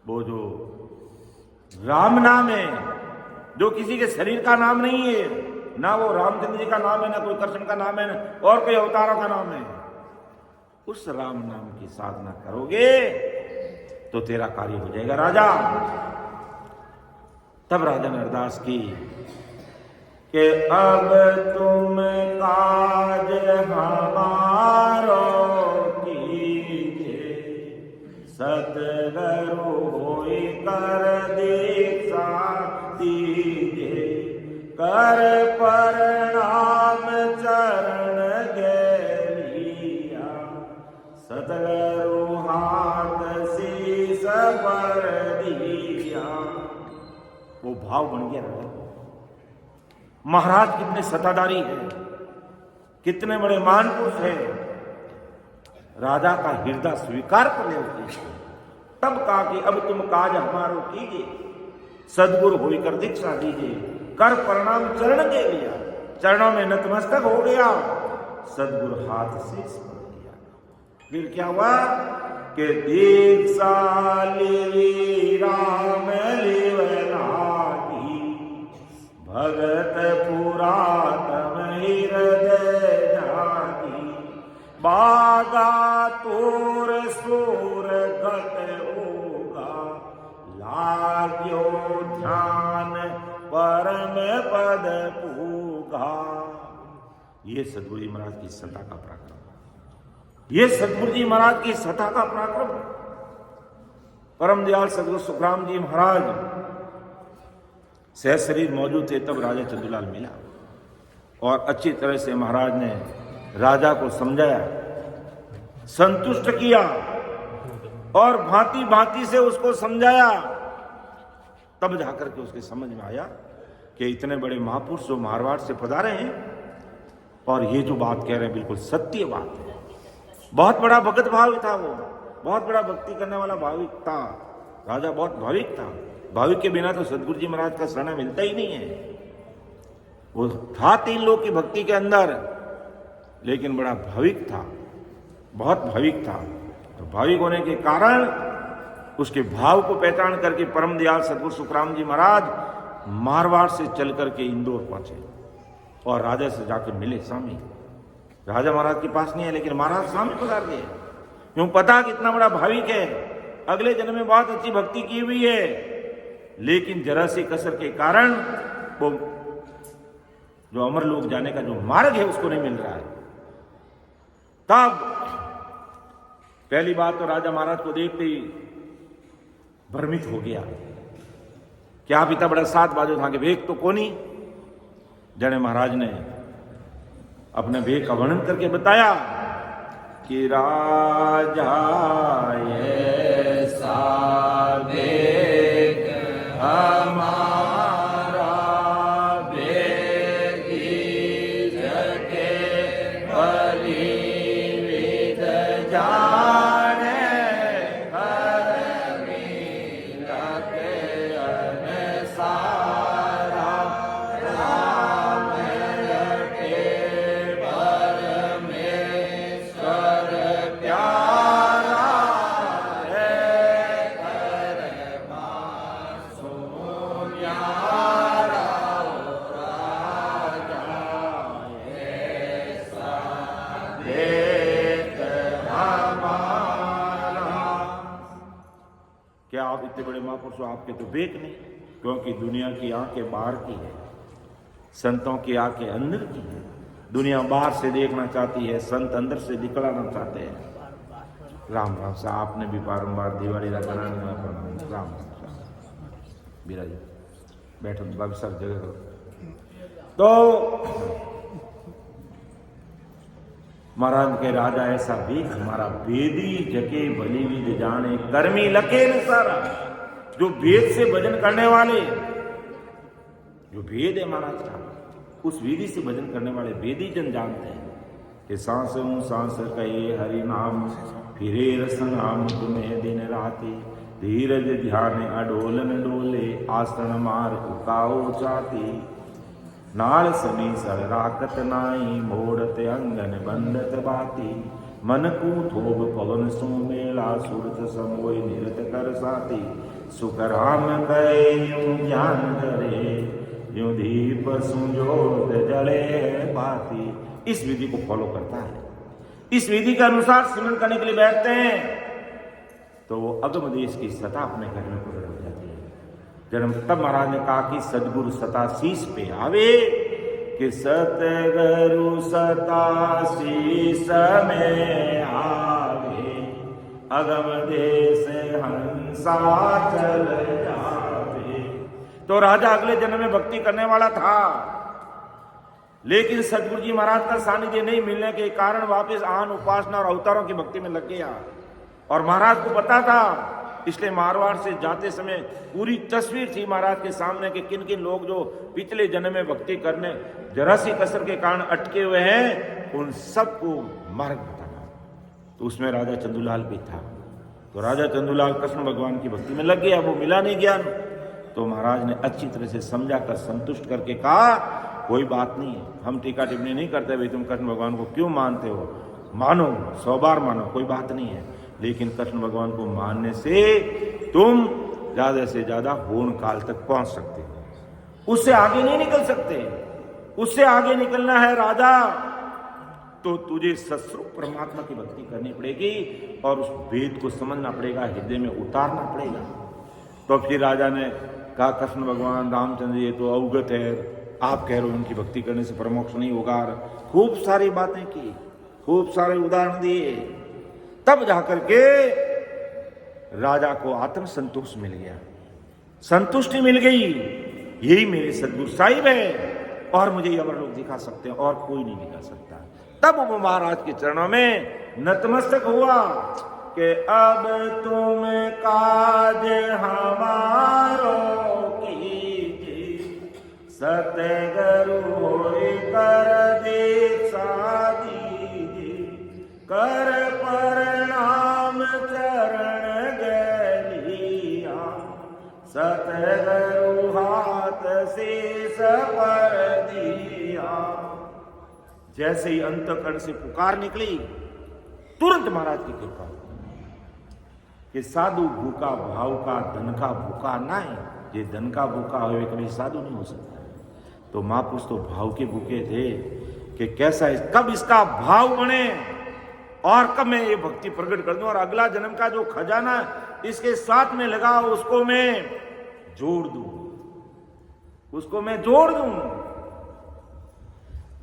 वो जो राम नाम है जो किसी के शरीर का नाम नहीं है ना वो रामचंद्र जी का नाम है ना कोई कृष्ण का नाम है ना और कोई अवतारों का नाम है उस राम नाम की साधना करोगे तो तेरा कार्य हो जाएगा राजा तब राजा ने अरदास की कि अब तुम काज हमारो कीजिए, सतगुरु होई कर दीक्षा दीजिए, कर प्रणाम चरण गेलिया, सतगुरु हाथ शीस पर दिया। वो भाव बन गया राजा। महाराज कितने सत्ताधारी है, कितने बड़े महापुरुष है। राजा का हृदय स्वीकार कर ले उसने। तब कहा कि अब तुम काज हमारो कीजिए, सदगुरु होई कर दीक्षा दीजिए, कर प्रणाम चरण दे लिया, चरणों में नतमस्तक हो गया, सदगुरु हाथ शीस पर दिया। फिर क्या हुआ कि दीक्षा ली राम लिवलागी, भगत पुरातन हृदय जागी, बागा तोर सूर गत होगा, लाग्यो ध्यान परम पद पूगा। ये सदगुरु जी महाराज की सत्ता का पराक्रम, ये सदगुरु जी महाराज की सत्ता का पराक्रम। परम दयाल सदगुरु सुखराम जी महाराज सह शरीर मौजूद थे तब राजा चंदूलाल मिला और अच्छी तरह से महाराज ने राजा को समझाया, संतुष्ट किया और भांति भांति से उसको समझाया। तब जाकर के उसके समझ में आया कि इतने बड़े महापुरुष जो मारवाड़ से पधारे हैं और ये जो बात कह रहे हैं बिल्कुल सत्य बात है। बहुत बड़ा भगत भावी था वो, बहुत बड़ा भक्ति करने वाला भाविक था। राजा बहुत भाविक था। भाविक के बिना तो सदगुरु जी महाराज का शरण मिलता ही नहीं है। वो था 3 लोग की भक्ति के अंदर, लेकिन बड़ा भाविक था, बहुत भाविक था। तो भाविक होने के कारण उसके भाव को पहचान करके परम दयाल सदगुरु सुखराम जी महाराज मारवाड़ से चल करके इंदौर पहुंचे और राजा से जाकर मिले। स्वामी राजा महाराज के पास नहीं है, लेकिन महाराज स्वामी पधार गए। क्यों? पता कितना बड़ा भाविक है, अगले जन्म में बहुत अच्छी भक्ति की हुई है, लेकिन जरा सी कसर के कारण वो जो अमर लोक जाने का जो मार्ग है उसको नहीं मिल रहा है। तब पहली बात तो राजा महाराज को देखते ही भ्रमित हो गया। क्या पिता बड़ा 7 बाजू था कि वेग तो कोनी। जने महाराज ने अपने वेग का वर्णन करके बताया कि राजा ऐसा वेग हमारा वेगी जगे परिविद जाने, हरि लगे अनसारा, राम लगे परमेश्वर प्यारा, है कर मासो न्यारा, राजा ऐसा देख हमारा। क्या आप इतने बड़े महापुरुष हो, आपके तो बेक नहीं, क्योंकि दुनिया की आंखें बाहर की है, संतों की आंखें अंदर की है। दुनिया बाहर से देखना चाहती है, संत अंदर से दिखलाना चाहते हैं। राम राम साहब, आपने भी बारंबार दिवाली का बनाने में राम राम बीरा जी बैठो, बाबू साहब जगह करो। तो महाराज के राजा ऐसा भी हमारा वेदी जके भली विद जाने, कर्मी लके न सारा। जो वेद से भजन करने वाले, जो वेद है महाराज का, उस विधि से भजन करने वाले वेदी जन जानते हैं कि सांस सांस कहे हरि नाम, फिरे रस नाम तुम्हें दिन राति, धीरज ध्यान अडोलन डोले, आसन मार उकाओ जाती, नाल सनी सर राकत नाई, मोड़त अंगन बंदत बाती, मन को थोब पवन सो मेला, सुरत समोय निरत कर साती, सुखराम कहे यूं ज्ञान करे, यूं दीप सुजोत जले बाती। इस विधि को फॉलो करता है, इस विधि के अनुसार सिमरन करने के लिए बैठते हैं, तो वो अगम देश की सत्ता अपने घर में प्रकट हो जाती है। जन्म तब महाराज ने कहा कि सदगुरु सता शीश पे आवे, कि सतगुरु सतासी समय आवे, अगम देश हंसा चल जावे। तो राजा अगले जन्म में भक्ति करने वाला था, लेकिन सतगुरु जी महाराज का सानिध्य नहीं मिलने के कारण वापस आन उपासना और अवतारों की भक्ति में लग गया। और महाराज को पता था, इसलिए मारवाड़ से जाते समय पूरी तस्वीर थी महाराज के सामने कि किन किन लोग जो पिछले जन्म में भक्ति करने जरा सी कसर के कारण अटके हुए हैं, उन सबको मार्ग बताना। तो उसमें राजा चंदूलाल भी था। तो राजा चंदूलाल कृष्ण भगवान की भक्ति में लग गया, वो मिला नहीं ज्ञान। तो महाराज ने अच्छी तरह से समझा कर संतुष्ट करके कहा, कोई बात नहीं है, हम टीका टिप्पणी नहीं करते भाई तुम कृष्ण भगवान को क्यों मानते हो, मानो 100 बार मानो, कोई बात नहीं है, लेकिन कृष्ण भगवान को मानने से तुम ज्यादा से ज्यादा पूर्ण काल तक पहुंच सकते हो, उससे आगे नहीं निकल सकते। उससे आगे निकलना है राजा, तो तुझे सस्वरूप परमात्मा की भक्ति करनी पड़ेगी और उस वेद को समझना पड़ेगा, हृदय में उतारना पड़ेगा। तो फिर राजा ने कहा, कृष्ण भगवान रामचंद्र ये तो अवगत है, आप कह रहे हो उनकी भक्ति करने से परमोक्ष नहीं होगा। खूब सारी बातें की, खूब सारे उदाहरण दिए, तब जाकर के राजा को आत्म संतोष मिल गया, संतुष्टि मिल गई। यही मेरे सदगुरु साहिब है और मुझे अमरलोक दिखा सकते हैं और कोई नहीं दिखा सकता। तब वो महाराज के चरणों में नतमस्तक हुआ कि अब तुम काज हमारो कीजिए, सतगुरु होय कर दीक्षा दीजिए, कर प्रणाम चरण गलिया, सतगुरु हाथ शीस पर दिया। जैसे ही अंतकरण से पुकार निकली, तुरंत महाराज की कृपा कि साधु भूखा भाव का धन का भूखा ना है, ये धन का भूखा हुए कभी साधु नहीं हो सकता। तो महापुरुष तो भाव के भूखे थे कि कैसा कब इसका भाव बने और कब मैं ये भक्ति प्रकट कर दूं और अगला जन्म का जो खजाना इसके साथ में लगा उसको मैं जोड़ दूं, उसको मैं जोड़ दूं।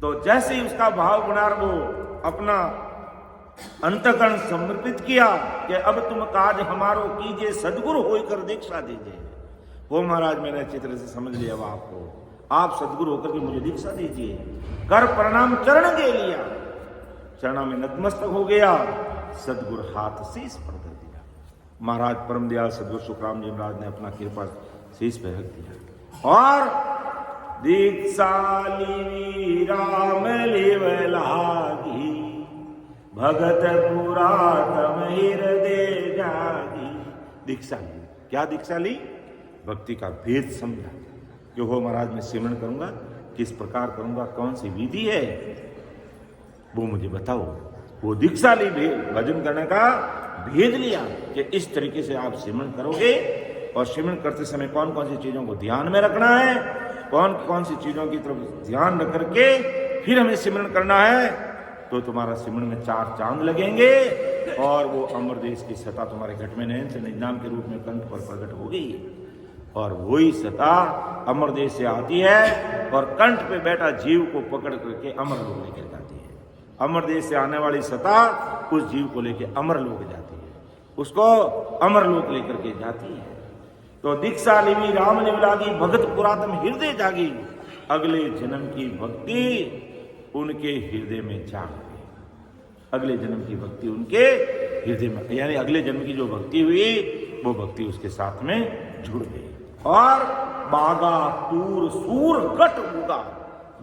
तो जैसे ही उसका भाव बना, वो अपना अंतकरण समर्पित किया कि अब तुम काज हमारो कीजिए, सदगुरु होकर दीक्षा दीजिए। वो महाराज मैंने अच्छी तरह से समझ लिया आपको, आप सदगुरु होकर के मुझे दीक्षा दीजिए। कर प्रणाम चरण दे लिया, चरणों में नतमस्तक हो गया, सदगुरु हाथ शीस पर धर दिया। महाराज परम दयाल सदगुरु सुखराम जी महाराज ने अपना कृपा शीस पर रख दिया और दीक्षा ली राम लिव लागी, भगत पुरातम हृदय जागी। दीक्षा ली, क्या दीक्षा ली? भक्ति का भेद समझा कि हो महाराज मैं सिमरन करूंगा, किस प्रकार करूंगा, कौन सी विधि है वो मुझे बताओ। वो दीक्षा ली, भजन करने का भेद लिया कि इस तरीके से आप सिमरन करोगे और सिमरन करते समय कौन कौन सी चीजों को ध्यान में रखना है, कौन कौन सी चीजों की तरफ ध्यान रख करके फिर हमें सिमरन करना है। तो तुम्हारा सिमरन में 4 चांद लगेंगे और वो अमर देश की सत्ता तुम्हारे घट में नयन से निजाम के रूप में कंठ पर प्रकट हो गई और वही सत्ता अमर देश से आती है और कंठ पे बैठा जीव को पकड़ करके अमर लोक लेकर जाती है। अमर देश से आने वाली सत्ता उस जीव को लेकर अमर लोक जाती है, उसको अमर लोक लेकर के जाती है। तो दीक्षा लिवी राम लिव लागी, भगत पुरातम हृदय जागी। अगले जन्म की भक्ति उनके हृदय में जाग गई, अगले जन्म की भक्ति उनके हृदय में, यानी अगले जन्म की जो भक्ति हुई वो भक्ति उसके साथ में जुड़ गई। और बागा तूर सूर गट उगा,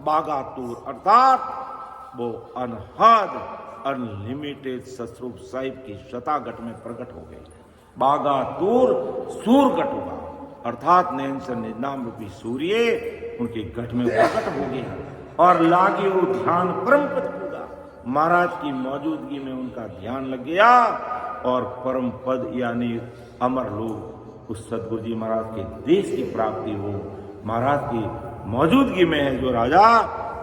बागा तूर अर्थात वो अनहद अनलिमिटेड सतरूप साहिब की शतागट में प्रकट हो गई। बागा तूर सूर गट उगा अर्थात नैन से निनाम रूपी सूर्य उनके गट में प्रकट हो गया और लागे वो ध्यान परम पद होगा। महाराज की मौजूदगी में उनका ध्यान लग गया और परम पद यानी अमर लोक उस सदगुरु जी महाराज के देश की प्राप्ति हो, महाराज की मौजूदगी में है जो राजा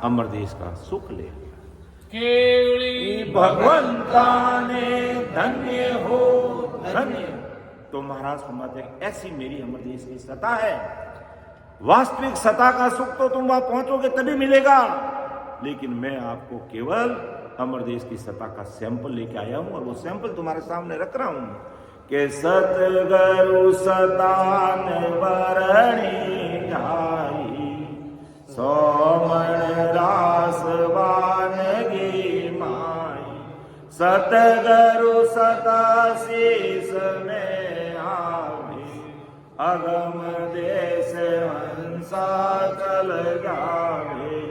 अमर देश का सुख ले लिया। केवली भगवंता ने धन्य हो धन्य। तो महाराज फरमाते हैं ऐसी मेरी अमर देश की सत्ता है वास्तविक सत्ता का सुख तो तुम वहां पहुंचोगे तभी मिलेगा, लेकिन मैं आपको केवल अमर देश की सत्ता का सैंपल लेके आया हूं और वो सैंपल तुम्हारे सामने रख रहा हूं कि सतगुरु सतान वरणी ढाई, सोमण रासवान गी माई, सतगुरु सता शीस में आवे, अगम देश हंसा चल गावे।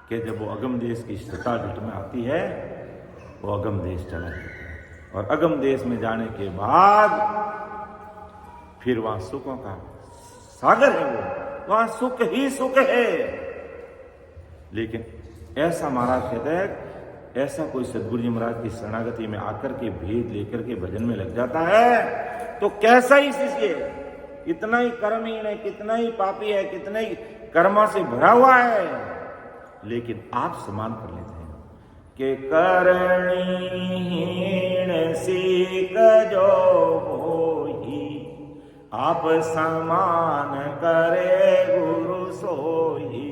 कि जब वो अगम देश की सत्ता जुट में आती है, वो अगम देश चला जाता है और अगम देश में जाने के बाद फिर वहां सुखों का सागर है, वो वहां सुख ही सुख है। लेकिन ऐसा महाराज कहते हैं, ऐसा कोई सदगुरु जी महाराज की शरणागति में आकर के भेद लेकर के भजन में लग जाता है तो कैसा ही शिष्य, कितना ही कर्महीन है, कितना ही पापी है, कितना ही कर्मा से भरा हुआ है, लेकिन आप समान कर लेते हैं कि करणहीन सीख जो होई, आप समान करे गुरु सोई।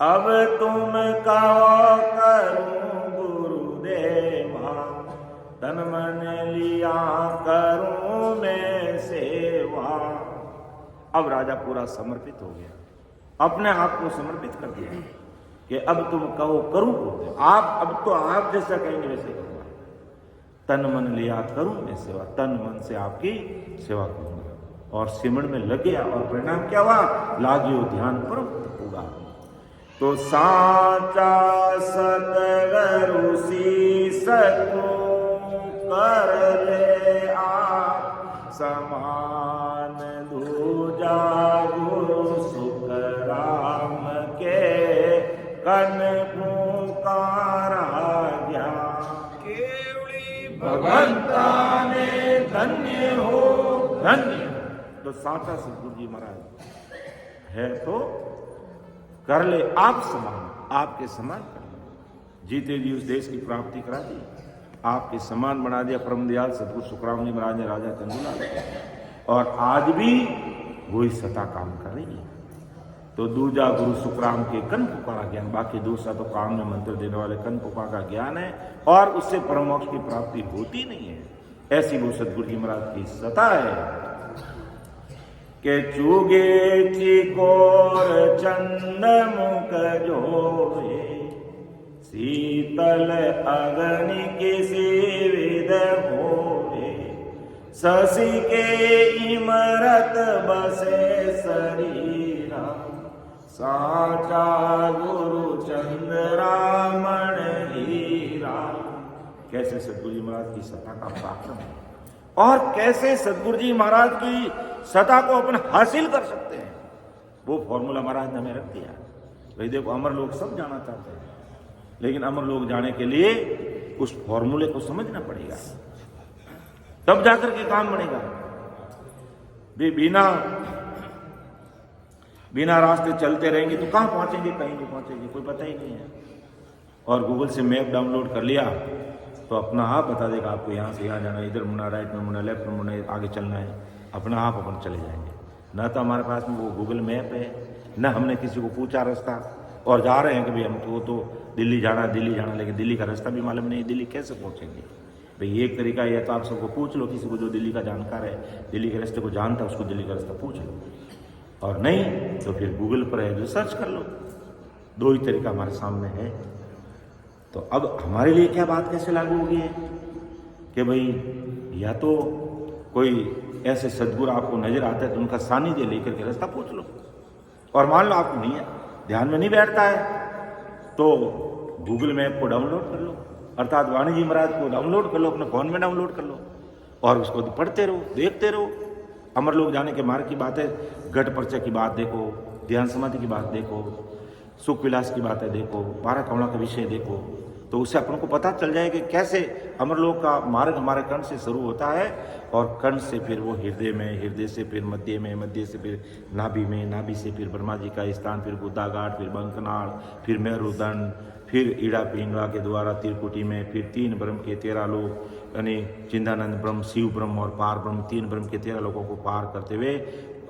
अब तुम कहो करूं गुरुदेवा, तन मन लिया करूं मैं सेवा। अब राजा पूरा समर्पित हो गया, अपने आप को समर्पित कर दिया कि अब तुम कहो करूं गुरुदेव, आप अब तो आप जैसा कहेंगे वैसे करूंगा। तन मन लिया करूं मैं सेवा, तन मन से आपकी सेवा करूंगा। और सिमरन में लग गया और परिणाम क्या हुआ, लागियो ध्यान पर होगा। तो साचा सतगुरु शीस कर ले आप, समान दूजा गुरु सुख राम के, कन पुकारा गया, केवली भगवंता ने धन्य हो धन्य। तो साचा सतगुरु जी महाराज है तो कर ले आप समान, आपके समान कर ले। जीते जी उस देश की प्राप्ति करा दी, आपके समान बना दिया परम दयाल सतगुरु सुखराम जी महाराज ने राजा चंदूलाल। और आज भी वही सत्ता काम कर रही है। तो दूजा गुरु सुखराम के कन पुकारा ज्ञान, बाकी दूसरा तो काम में मंत्र देने वाले कन पुकार का ज्ञान है और उससे परम मोक्ष की प्राप्ति होती नहीं है। ऐसी वो सतगुरु जी महाराज की सत्ता है के चूगे चिकोर चंद मुख जोए, शीतल अग्नि किसी विध होए, शशि के इमरत बसे शरीरा, साचा गुरु चंद्रामण हीरा। कैसे सतगुरु जी महाराज की सत्ता का पराक्रम है और कैसे सतगुरु जी महाराज की सत्ता को अपन हासिल कर सकते हैं, वो फॉर्मूला महाराज ने हमें रख दिया। भाई देखो, अमर लोग सब जाना चाहते हैं, लेकिन अमर लोग जाने के लिए उस फॉर्मूले को समझना पड़ेगा, तब जाकर के काम बनेगा। बिना रास्ते चलते रहेंगे तो कहां पहुंचेंगे, कहीं नहीं पहुंचेंगे, कोई पता ही नहीं है। और गूगल से मैप डाउनलोड कर लिया तो अपना आप बता देगा आपको यहाँ से यहाँ जाना है, इधर मुड़ना, राइट में मुड़ना, लेफ्ट में मुड़ना, आगे चलना है, अपना आप अपन चले जाएंगे। ना तो हमारे पास में वो गूगल मैप है, ना हमने किसी को पूछा रास्ता, और जा रहे हैं कि भाई हम तो दिल्ली जाना, लेकिन दिल्ली का रास्ता भी मालूम नहीं, दिल्ली कैसे पहुँचेंगे। भाई एक तरीका यह तो आप सबको पूछ लो, किसी को जो दिल्ली का जानकार है, दिल्ली के रास्ते को जानता है, उसको दिल्ली का रास्ता पूछ लो, और नहीं तो फिर गूगल पर है जो सर्च कर लो। दो ही तरीका हमारे सामने है। तो अब हमारे लिए क्या बात कैसे लागू होगी है कि भाई या तो कोई ऐसे सद्गुरु आपको नजर आता है तो उनका सानिध्य लेकर के रास्ता पूछ लो, और मान लो आपको नहीं है, ध्यान में नहीं बैठता है, तो गूगल मैप को डाउनलोड कर लो, अर्थात वाणी जी महाराज को डाउनलोड कर लो, अपने फोन में डाउनलोड कर लो और उसको पढ़ते रहो, देखते रहो। अमर लोग जाने के मार्ग की बात है, घट परिचय की बात देखो, ध्यान समाधि की बात देखो, सुख विलास की बातें देखो, 12 कमला का विषय देखो, तो उससे अपन को पता चल जाए कि कैसे अमरलोक का मार्ग हमारे कर्ण से शुरू होता है और कर्ण से फिर वो हृदय में, हृदय से फिर मध्य में, मध्य से फिर नाभि में, नाभि से फिर ब्रह्मा जी का स्थान, फिर गुद्दाघाट, फिर बंकनाड़, फिर मेरुदंड, फिर ईड़ा पिंगला के द्वारा त्रिकुटी में फिर 3 ब्रह्म के 13 लोग यानी चिंतानंद ब्रह्म, शिव ब्रह्म और पार ब्रह्म, 3 ब्रह्म के 13 लोगों को पार करते हुए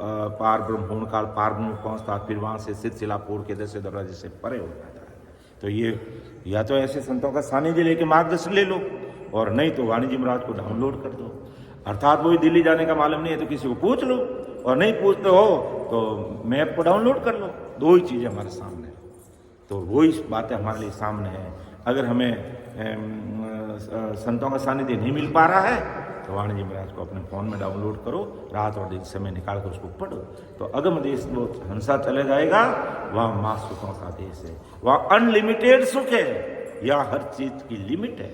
पार ब्रह्म पूर्ण काल पार ब्रह्म पहुँचता, फिर वहाँ से सिद्धिलापुर के 10 दरवाजे से परे हो जाता है। तो ये या तो ऐसे संतों का सानिध्य लेके मार्गदर्शन ले लो, और नहीं तो वाणी जी महाराज को डाउनलोड कर दो। अर्थात वही दिल्ली जाने का मालूम नहीं है तो किसी को पूछ लो, और नहीं पूछते हो तो मैप को डाउनलोड कर लो। 2 ही चीज़ें हमारे सामने, तो वही बातें हमारे लिए सामने हैं। अगर हमें संतों का सानिध्य नहीं मिल पा रहा है तो वाणी जी महाराज को अपने फ़ोन में डाउनलोड करो, रात और दिन समय निकाल कर उसको पढ़ो, तो अगम देश वो हंसा चले जाएगा। वहाँ माँ सुखों का देश है, वहाँ अनलिमिटेड सुख है, या हर चीज़ की लिमिट है।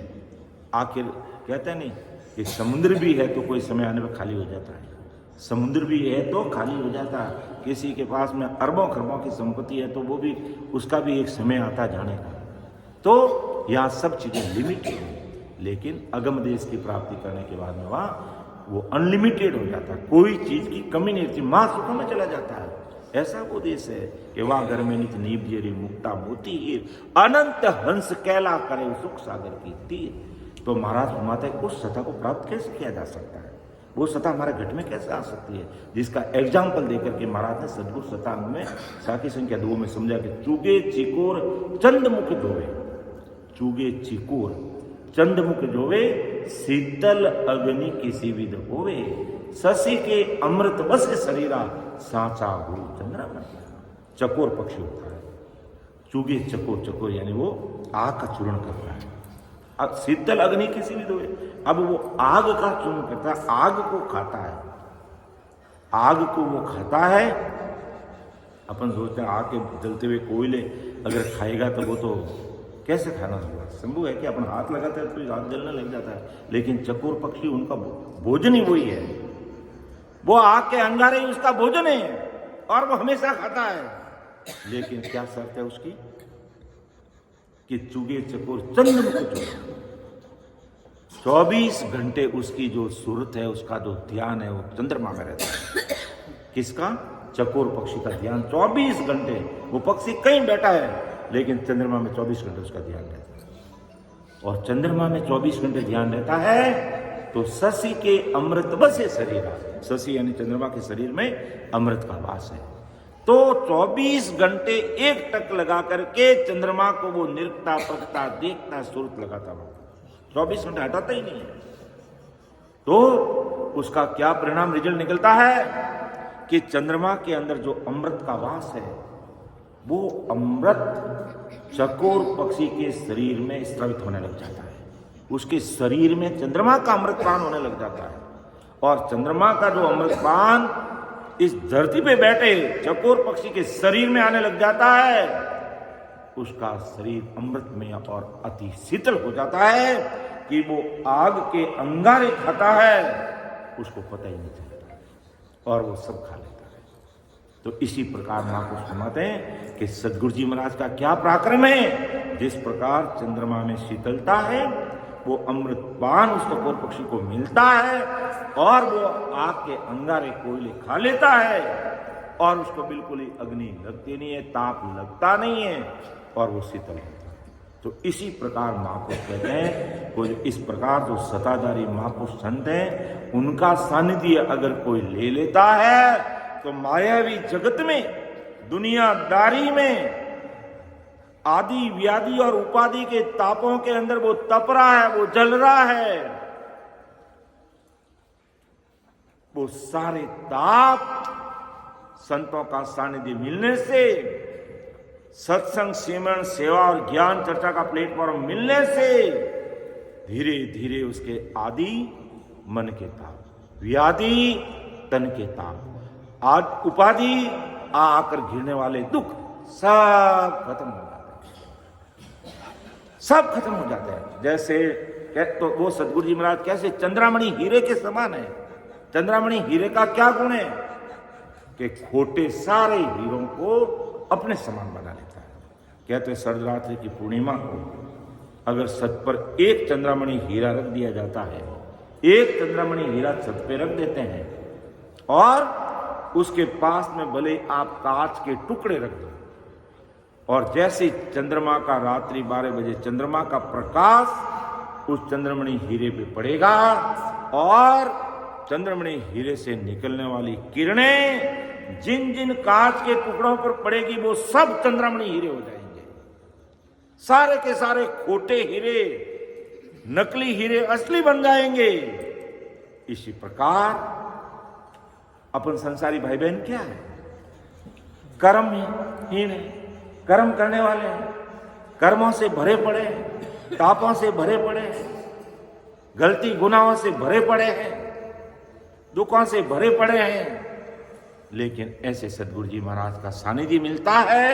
आखिर कहते हैं नहीं कि समुद्र भी है तो कोई समय आने पर खाली हो जाता है, समुद्र भी है तो खाली हो जाता है। किसी के पास में अरबों खरबों की संपत्ति है तो वो भी, उसका भी एक समय आता है जाने का। तो यहाँ सब चीज़ें लिमिटेड है, लेकिन अगम देश की प्राप्ति करने के बाद में वहाँ वो अनलिमिटेड हो जाता है, कोई चीज़ की कमी नहीं रहती, माँ सुखों में चला जाता है। ऐसा वो देश है कि वहाँ घर में नित नीब जेरी मुक्ता मोती हीर, अनंत हंस कैला करे सुख सागर की तीर। तो महाराज फरमाते हैं उस सत्ता को प्राप्त कैसे किया जा सकता है, वो सत्ता हमारे घट में कैसे आ सकती है, जिसका एग्जाम्पल देकर के महाराज ने सदगुरु सत्तांग में साकी संख्या 2 में समझा कि चूगे चिकोर चंदमुख जोवे, चूगे चिकोर चंदमुख जोवे, शीतल अग्नि किसी विध होवे, शशि के अमृत बस शरीरा सांचा हो चंद्रमा। चकोर पक्षी होता है, चूगे चकोर, चकोर यानी वो आग का चूर्ण करता है। अब शीतल अग्नि किसी विध होवे, अब वो आग का चूर्ण करता है, आग को खाता है, आग को वो खाता है। अपन सोचते हैं आग के जलते हुए कोयले अगर खाएगा तो वो तो कैसे खाना होगा, संभव है कि अपन हाथ लगाते हैं तो आग जलने लग जाता है। लेकिन चकोर पक्षी उनका भोजन ही वही है, वो आग के अंगारे ही उसका भोजन है और वो हमेशा खाता है। लेकिन क्या शर्त है उसकी कि चूगे चकोर चंद्रमुख जोवे, 24 घंटे उसकी जो सूरत है, उसका जो ध्यान है वो चंद्रमा में रहता है। किसका? चकोर पक्षी का ध्यान 24 घंटे। वो पक्षी कहीं बैठा है लेकिन चंद्रमा में 24 घंटे उसका ध्यान रहता है। और चंद्रमा में 24 घंटे ध्यान रहता है तो शशि के अमृत बसे शरीर, शशि यानी चंद्रमा के शरीर में अमृत का वास है। तो 24 घंटे एक टक लगा करके चंद्रमा को वो निरखता, पकता, देखता, सूरत लगाता हुआ 24 घंटे हटाता ही नहीं है। तो उसका क्या परिणाम रिजल्ट निकलता है कि चंद्रमा के अंदर जो अमृत का वास है वो अमृत चकोर पक्षी के शरीर में स्रावित होने लग जाता है, उसके शरीर में चंद्रमा का अमृतपान होने लग जाता है। और चंद्रमा का जो अमृतपान इस धरती पे बैठे चकोर पक्षी के शरीर में आने लग जाता है, उसका शरीर अमृतमय और अति शीतल हो जाता है कि वो आग के अंगारे खाता है, उसको पता ही नहीं चलता और वो सब खा लेता है। तो इसी प्रकार महापुरुष फरमाते हैं कि सदगुरु जी महाराज का क्या पराक्रम है। जिस प्रकार चंद्रमा में शीतलता है, वो अमृतपान उस चकोर पक्षी को मिलता है और वो आग के अंगारे कोयले खा लेता है और उसको बिल्कुल ही अग्नि लगती नहीं है, ताप लगता नहीं है और वो शीतल होता है। तो इसी प्रकार महापुरुष कहते हैं, कोई इस प्रकार जो सताधारी महापुरुष संत हैं उनका सानिध्य अगर कोई ले लेता है तो मायावी जगत में, दुनियादारी में, आदि व्याधि और उपाधि के तापों के अंदर वो तप रहा है, वो जल रहा है, वो सारे ताप संतों का सानिध्य मिलने से, सत्संग, सिमरन, सेवा और ज्ञान चर्चा का प्लेटफॉर्म मिलने से धीरे धीरे उसके आदि मन के ताप, व्याधि तन के ताप, आज उपाधि आकर घिरने वाले दुख सब खत्म हो जाते हैं, सब खत्म हो जाते हैं। जैसे तो वो सदगुरु जी महाराज कैसे चंद्रामणि हीरे के समान है। चंद्रामणि हीरे का क्या गुण है कि खोटे सारे हीरों को अपने समान बना लेता है। कहते हैं सर्वरात्रि की पूर्णिमा को अगर छत पर एक चंद्रामणि हीरा रख दिया जाता है, एक चंद्रामणि हीरा छत पे रख देते हैं और उसके पास में भले आप कांच के टुकड़े रख दो, और जैसे चंद्रमा का रात्रि 12 बजे चंद्रमा का प्रकाश उस चंद्रमणि हीरे पे पड़ेगा और चंद्रमणि हीरे से निकलने वाली किरणें जिन जिन कांच के टुकड़ों पर पड़ेगी वो सब चंद्रमणि हीरे हो जाएंगे। सारे के सारे खोटे हीरे नकली हीरे असली बन जाएंगे। इसी प्रकार अपन संसारी भाई बहन क्या है? कर्महीन है, कर्म करने वाले हैं, कर्मों से भरे पड़े हैं, तापों से भरे पड़े हैं, गलती गुनाहों से भरे पड़े हैं, दुखों से भरे पड़े हैं। लेकिन ऐसे सद्गुरु जी महाराज का सानिध्य मिलता है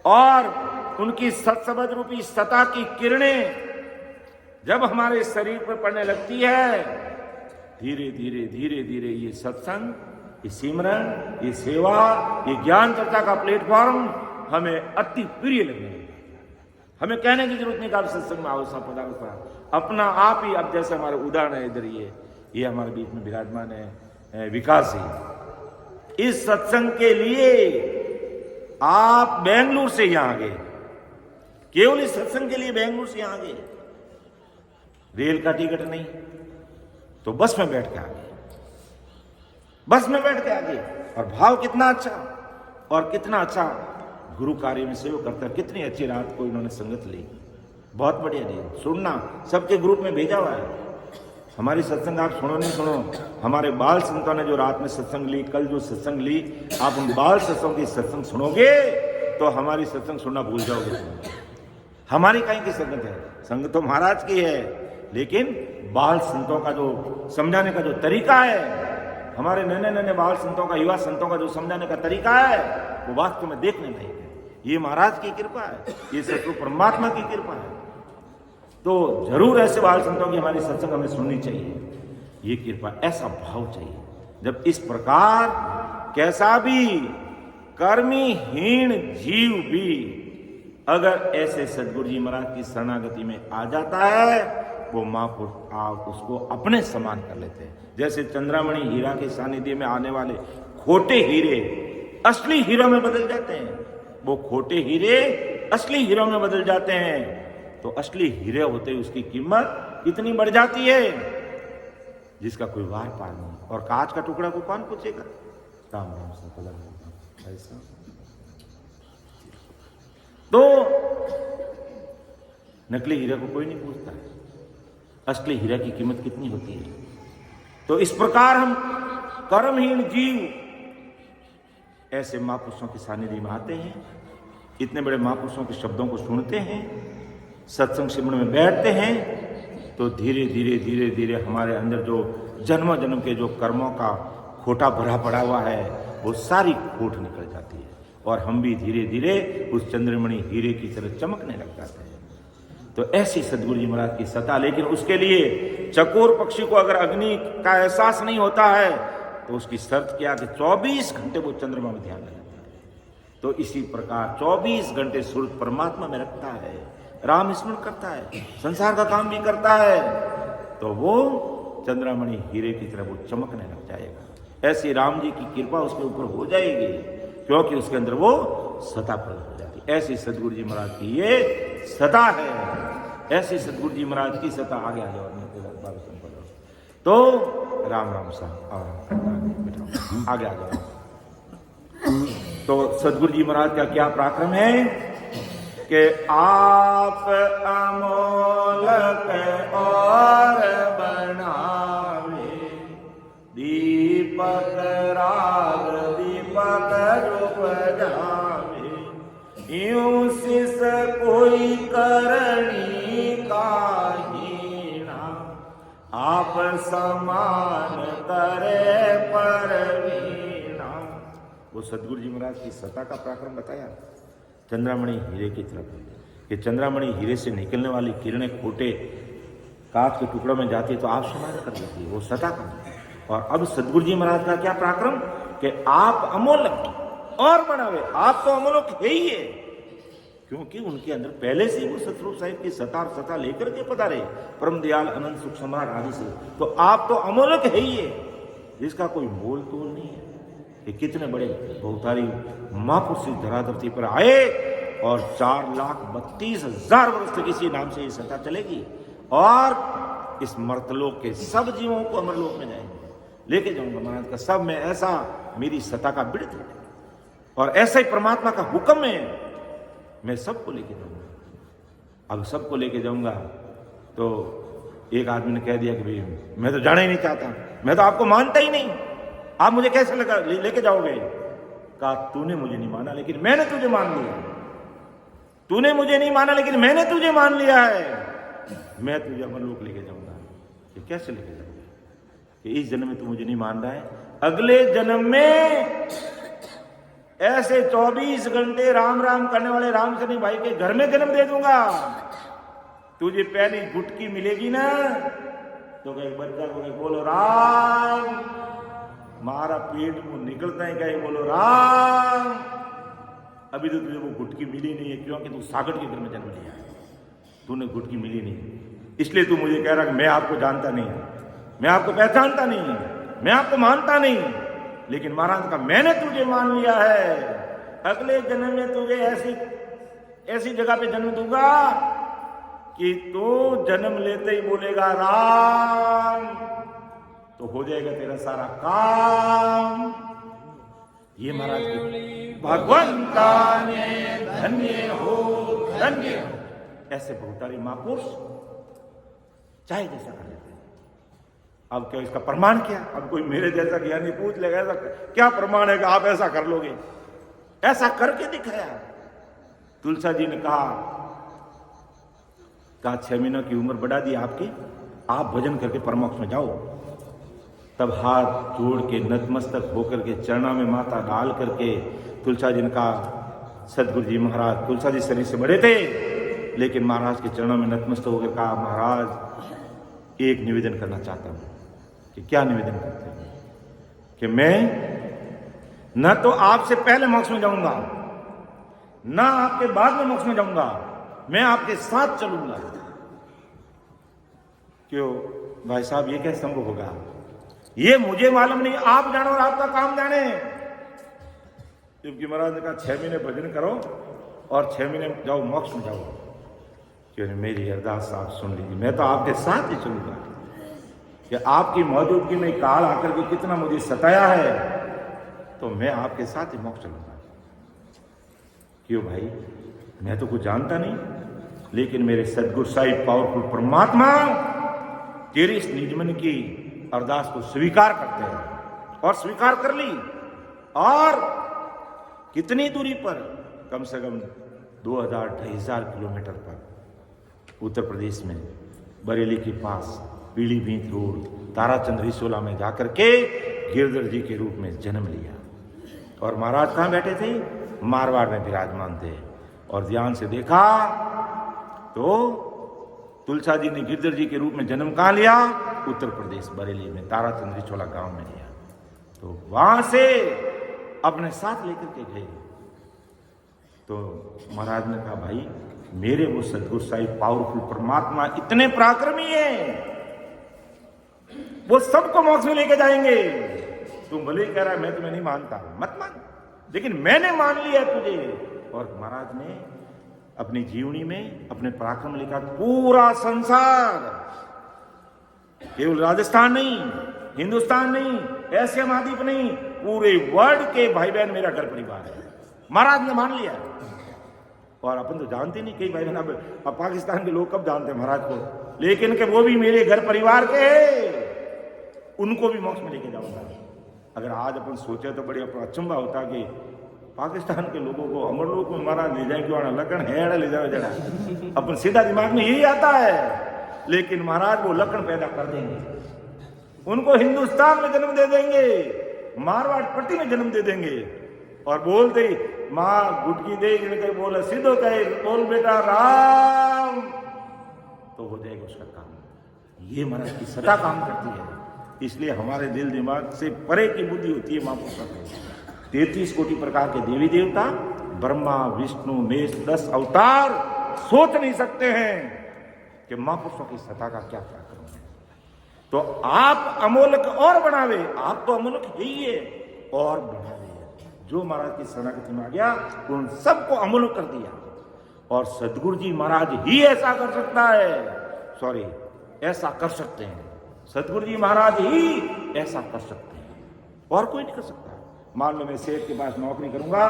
और उनकी सत्सबद रूपी सता की किरणें जब हमारे शरीर पर पड़ने लगती है, धीरे धीरे धीरे धीरे ये सत्संग, ये सिमरन, ये सेवा, ये ज्ञान चर्चा का प्लेटफॉर्म हमें अति प्रिय लगने लगता है। हमें कहने की जरूरत नहीं कि आप सत्संग में आओ, सा पधारो सा, अपना आप ही। अब जैसे हमारे उदाहरण है इधर, ये हमारे बीच में विराजमान है विकास जी। इस सत्संग के लिए आप बेंगलुरु से यहां आ गए, केवल इस सत्संग के लिए बेंगलुरु से यहां आ गए। रेल का टिकट नहीं तो बस में बैठ के आ गए, बस में बैठ के आ गए। और भाव कितना अच्छा, और कितना अच्छा गुरु कार्य में सेवा करता है। कितनी अच्छी रात को इन्होंने संगत ली, बहुत बढ़िया ली। सुनना सबके ग्रुप में भेजा हुआ है। हमारी सत्संग आप सुनो नहीं सुनो, हमारे बाल संतों ने जो रात में सत्संग ली, कल जो सत्संग ली, आप उन बाल सत्संग की सत्संग सुनोगे तो हमारी सत्संग सुनना भूल जाओगे। हमारी कहीं की संगत है, संगत तो महाराज की है, लेकिन बाल संतों का जो समझाने का जो तरीका है, हमारे नन्हे नन्हे बाल संतों का, युवा संतों का जो समझाने का तरीका है, वो वास्तव में देखने लायक है। ये महाराज की कृपा है, ये सतगुरु परमात्मा की कृपा है। तो जरूर ऐसे बाल संतों की हमारी सत्संग हमें सुननी चाहिए। ये कृपा, ऐसा भाव चाहिए। जब इस प्रकार कैसा भी कर्मीहीन जीव भी अगर ऐसे सद्गुरु जी महाराज की शरणागति में आ जाता है, वो महापुरुष आप उसको अपने समान कर लेते हैं। जैसे चंद्रमणि हीरा के सानिध्य में आने वाले खोटे हीरे असली हीरो में बदल जाते हैं, वो खोटे हीरे असली हीरो में बदल जाते हैं। तो असली हीरे होते ही उसकी कीमत इतनी बढ़ जाती है जिसका कोई वार पार नहीं। और कांच का टुकड़ा को कौन पूछेगा? राम राम से ऐसा। तो नकली हीरे को कोई नहीं पूछता है, असली हीरा की कीमत कितनी होती है। तो इस प्रकार हम कर्महीन जीव ऐसे महापुरुषों के सानिध्य में आते हैं, इतने बड़े महापुरुषों के शब्दों को सुनते हैं, सत्संग सिमरन में बैठते हैं, तो धीरे धीरे धीरे धीरे हमारे अंदर जो जन्म जन्म के जो कर्मों का खोटा भरा पड़ा हुआ है, वो सारी खोट निकल जाती है और हम भी धीरे धीरे उस चंद्रमणि हीरे की तरह चमकने लग जाते हैं। तो ऐसी सद्गुरु जी महाराज की सता। लेकिन उसके लिए चकोर पक्षी को अगर अग्नि का एहसास नहीं होता है तो उसकी शर्त क्या कि 24 घंटे वो चंद्रमा में ध्यान लगाता है। तो इसी प्रकार 24 घंटे सूर्य परमात्मा में रखता है, राम स्मरण करता है, संसार का काम भी करता है, तो वो चंद्रमणि हीरे की तरह वो चमकने लग जाएगा। ऐसी राम जी की कृपा उसके ऊपर हो जाएगी, क्योंकि उसके अंदर वो सता प्रकट हो जाती है। ऐसी सद्गुरु जी महाराज की ये सता है, ऐसी सद्गुरु जी महाराज की सता। आगे आ जाओ तो राम राम साहब और आगे आ जाओ। तो सद्गुरु जी महाराज का क्या पराक्रम है कि आप अमोलक और बनावे, दीपक राग दीपक रूप जावे, यूं सिस कोई करनी काहीना, आप समान करे परवीना। वो सद्गुरु जी महाराज की सता का पराक्रम बताया चंद्रमणि हीरे की तरफ, कि चंद्रमणि हीरे से निकलने वाली किरणें खोटे कांच के टुकड़ों में जाती तो आप समान कर देती, वो सता का। और अब सद्गुरु जी महाराज का क्या पराक्रम कि आप अमोलक और बनावे। आप तो अमोलक है ही है, क्योंकि उनके अंदर पहले से वो सतरूप साहिब की सता लेकर के पधारे, परम दयाल अनंत सुख सम्राट आदि से। तो आप तो अमोलक है ही है, जिसका कोई मोल तोल नहीं है, कि कितने बड़े बहुतारी महापुरुष इस धराधरती पर आए और 4,32,000 वर्ष तक इसी नाम से ये सत्ता चलेगी और इस मर्तलोक के सब जीवों को अमरलोक में जाएंगे लेके जाऊंगा महाराज का सब में ऐसा मेरी सत्ता का बिड़त है और ऐसा ही परमात्मा का हुक्म है मैं सबको लेके जाऊंगा। अब सबको लेके जाऊंगा तो एक आदमी ने कह दिया कि भाई मैं तो जाना ही नहीं चाहता, मैं तो आपको मानता ही नहीं, आप मुझे कैसे लेके जाओगे? कहा तूने मुझे नहीं माना लेकिन मैंने तुझे मान लिया, तूने मुझे नहीं माना लेकिन मैंने तुझे मान लिया है, मैं तुझे अमरलोक लेके जाऊंगा। ये कैसे लेके जाऊंगा? कि इस जन्म में तू मुझे नहीं मान रहा है, अगले जन्म में ऐसे 24 घंटे राम राम करने वाले रामचंद्र भाई के घर में जन्म दे दूंगा। तुझे पहली गुटकी मिलेगी ना तो कहीं बच्चा को कहीं बोलो राम, मारा पेट को निकलता है कहीं बोलो राम। अभी तो तुझे वो गुटकी मिली नहीं है क्योंकि तू सागर के घर में जन्म लिया है, तूने गुटकी मिली नहीं, इसलिए तू मुझे कह रहा कि मैं आपको जानता नहीं, मैं आपको पहचानता नहीं, मैं आपको मानता नहीं, लेकिन महाराज का मैंने तुझे मान लिया है, अगले जन्म में तुझे ऐसी जगह पे जन्म दूंगा कि तू जन्म लेते ही बोलेगा राम तो हो जाएगा तेरा सारा काम। ये महाराज की भगवंता ने धन्य हो धन्य, ऐसे बहुतारी महापुरुष चाहे जैसा कर लेते। अब क्या इसका प्रमाण क्या? अब कोई मेरे जैसा ज्ञानी पूछ लेगा ऐसा क्या प्रमाण है कि आप ऐसा कर लोगे? ऐसा करके दिखाया। तुलसा जी ने कहा 6 महीनों की उम्र बढ़ा दी आपकी, आप भजन करके परमोक्ष में जाओ। तब हाथ जोड़ के नतमस्तक होकर के चरणों में माथा डाल करके तुलसा जी ने कहा, सदगुरु जी महाराज, तुलसा जी शरीर से बड़े थे लेकिन महाराज के चरणों में नतमस्तक होकर कहा, महाराज एक निवेदन करना चाहता हूं। कि क्या निवेदन करते हैं? कि मैं न तो आपसे पहले मोक्ष में जाऊंगा न आपके बाद में मोक्ष में जाऊंगा, मैं आपके साथ चलूंगा। क्यों भाई साहब ये कैसे संभव होगा? ये मुझे मालूम नहीं, आप जानो और आपका काम जाने। जबकि महाराज ने कहा 6 महीने भजन करो और 6 महीने जाओ मोक्ष में जाओ। क्यों मेरी अरदास आप सुन लीजिए, मैं तो आपके साथ ही चलूंगा। कि आपकी मौजूदगी में काल आकर के कितना मुझे सताया है तो मैं आपके साथ ही मोक्ष चलूंगा। क्यों भाई मैं तो कुछ जानता नहीं, लेकिन मेरे सदगुरु साहिब पावरफुल परमात्मा तेरी इस निजमन की अरदास को स्वीकार करते हैं और स्वीकार कर ली। और कितनी दूरी पर? कम से कम 2000-2500 किलोमीटर पर उत्तर प्रदेश में बरेली के पास पीलीभीत रोड ताराचंद रिसोला में जाकर के गिरधर जी के रूप में जन्म लिया। और महाराज कहाँ बैठे थे? मारवाड़ में विराजमान थे। और ध्यान से देखा तो तुलसा जी ने गिरधर जी के रूप में जन्म कहाँ लिया? उत्तर प्रदेश बरेली में ताराचंद रिसोला गांव में लिया। तो वहां से अपने साथ लेकर के गए। तो महाराज ने कहा भाई मेरे वो सदगुरु साहिब पावरफुल परमात्मा इतने पराक्रमी हैं, वो सबको मोक्ष में लेके जाएंगे। तुम भले ही कह रहा है मैं तुम्हें नहीं मानता, मत मान, लेकिन मैंने मान लिया तुझे। और महाराज ने अपनी जीवनी में अपने पराक्रम लिखा। पूरा संसार, केवल राजस्थान नहीं, हिंदुस्तान नहीं, एशिया महाद्वीप नहीं, पूरे वर्ल्ड के भाई बहन मेरा घर परिवार है। महाराज ने मान लिया। और अपन तो जानते नहीं, कई भाई बहन अब पाकिस्तान के लोग कब जानते हैं महाराज को, लेकिन कि वो भी मेरे घर परिवार के, उनको भी मोक्ष में लेके जाऊंगा। अगर आज अपन सोचे तो बड़ी अपना अचंभा होता कि पाकिस्तान के लोगों को अमरलोक में महाराज ले जाए, क्यों लकड़ है ले जाए जरा, अपन सीधा दिमाग में यही आता है। लेकिन महाराज वो लकड़ पैदा कर देंगे, उनको हिंदुस्तान में जन्म दे देंगे, मारवाड़ पट्टी में जन्म दे देंगे। और बोलते माँ गुटकी दे बोला सीधो कहे बोल बेटा राम, तो हो जाएगा उसका काम। ये महाराज की सदा काम करती है। इसलिए हमारे दिल दिमाग से परे की बुद्धि होती है महापुरुषों की। 33 कोटि प्रकार के देवी देवता, ब्रह्मा विष्णु महेश 10 अवतार सोच नहीं सकते हैं कि महापुरुषों की सत्ता का क्या पराक्रम है। तो आप अमोलक और बनावे, आप तो अमोलक ही है, और बढ़ा दिया। जो महाराज की शरणागति में आ गया उन सबको अमल कर दिया। और सदगुरु जी महाराज ही ऐसा कर सकता है, ऐसा कर सकते हैं। सदगुरु जी महाराज ही ऐसा कर सकते हैं, और कोई नहीं कर सकता। मान लो मैं सेठ के पास नौकरी करूंगा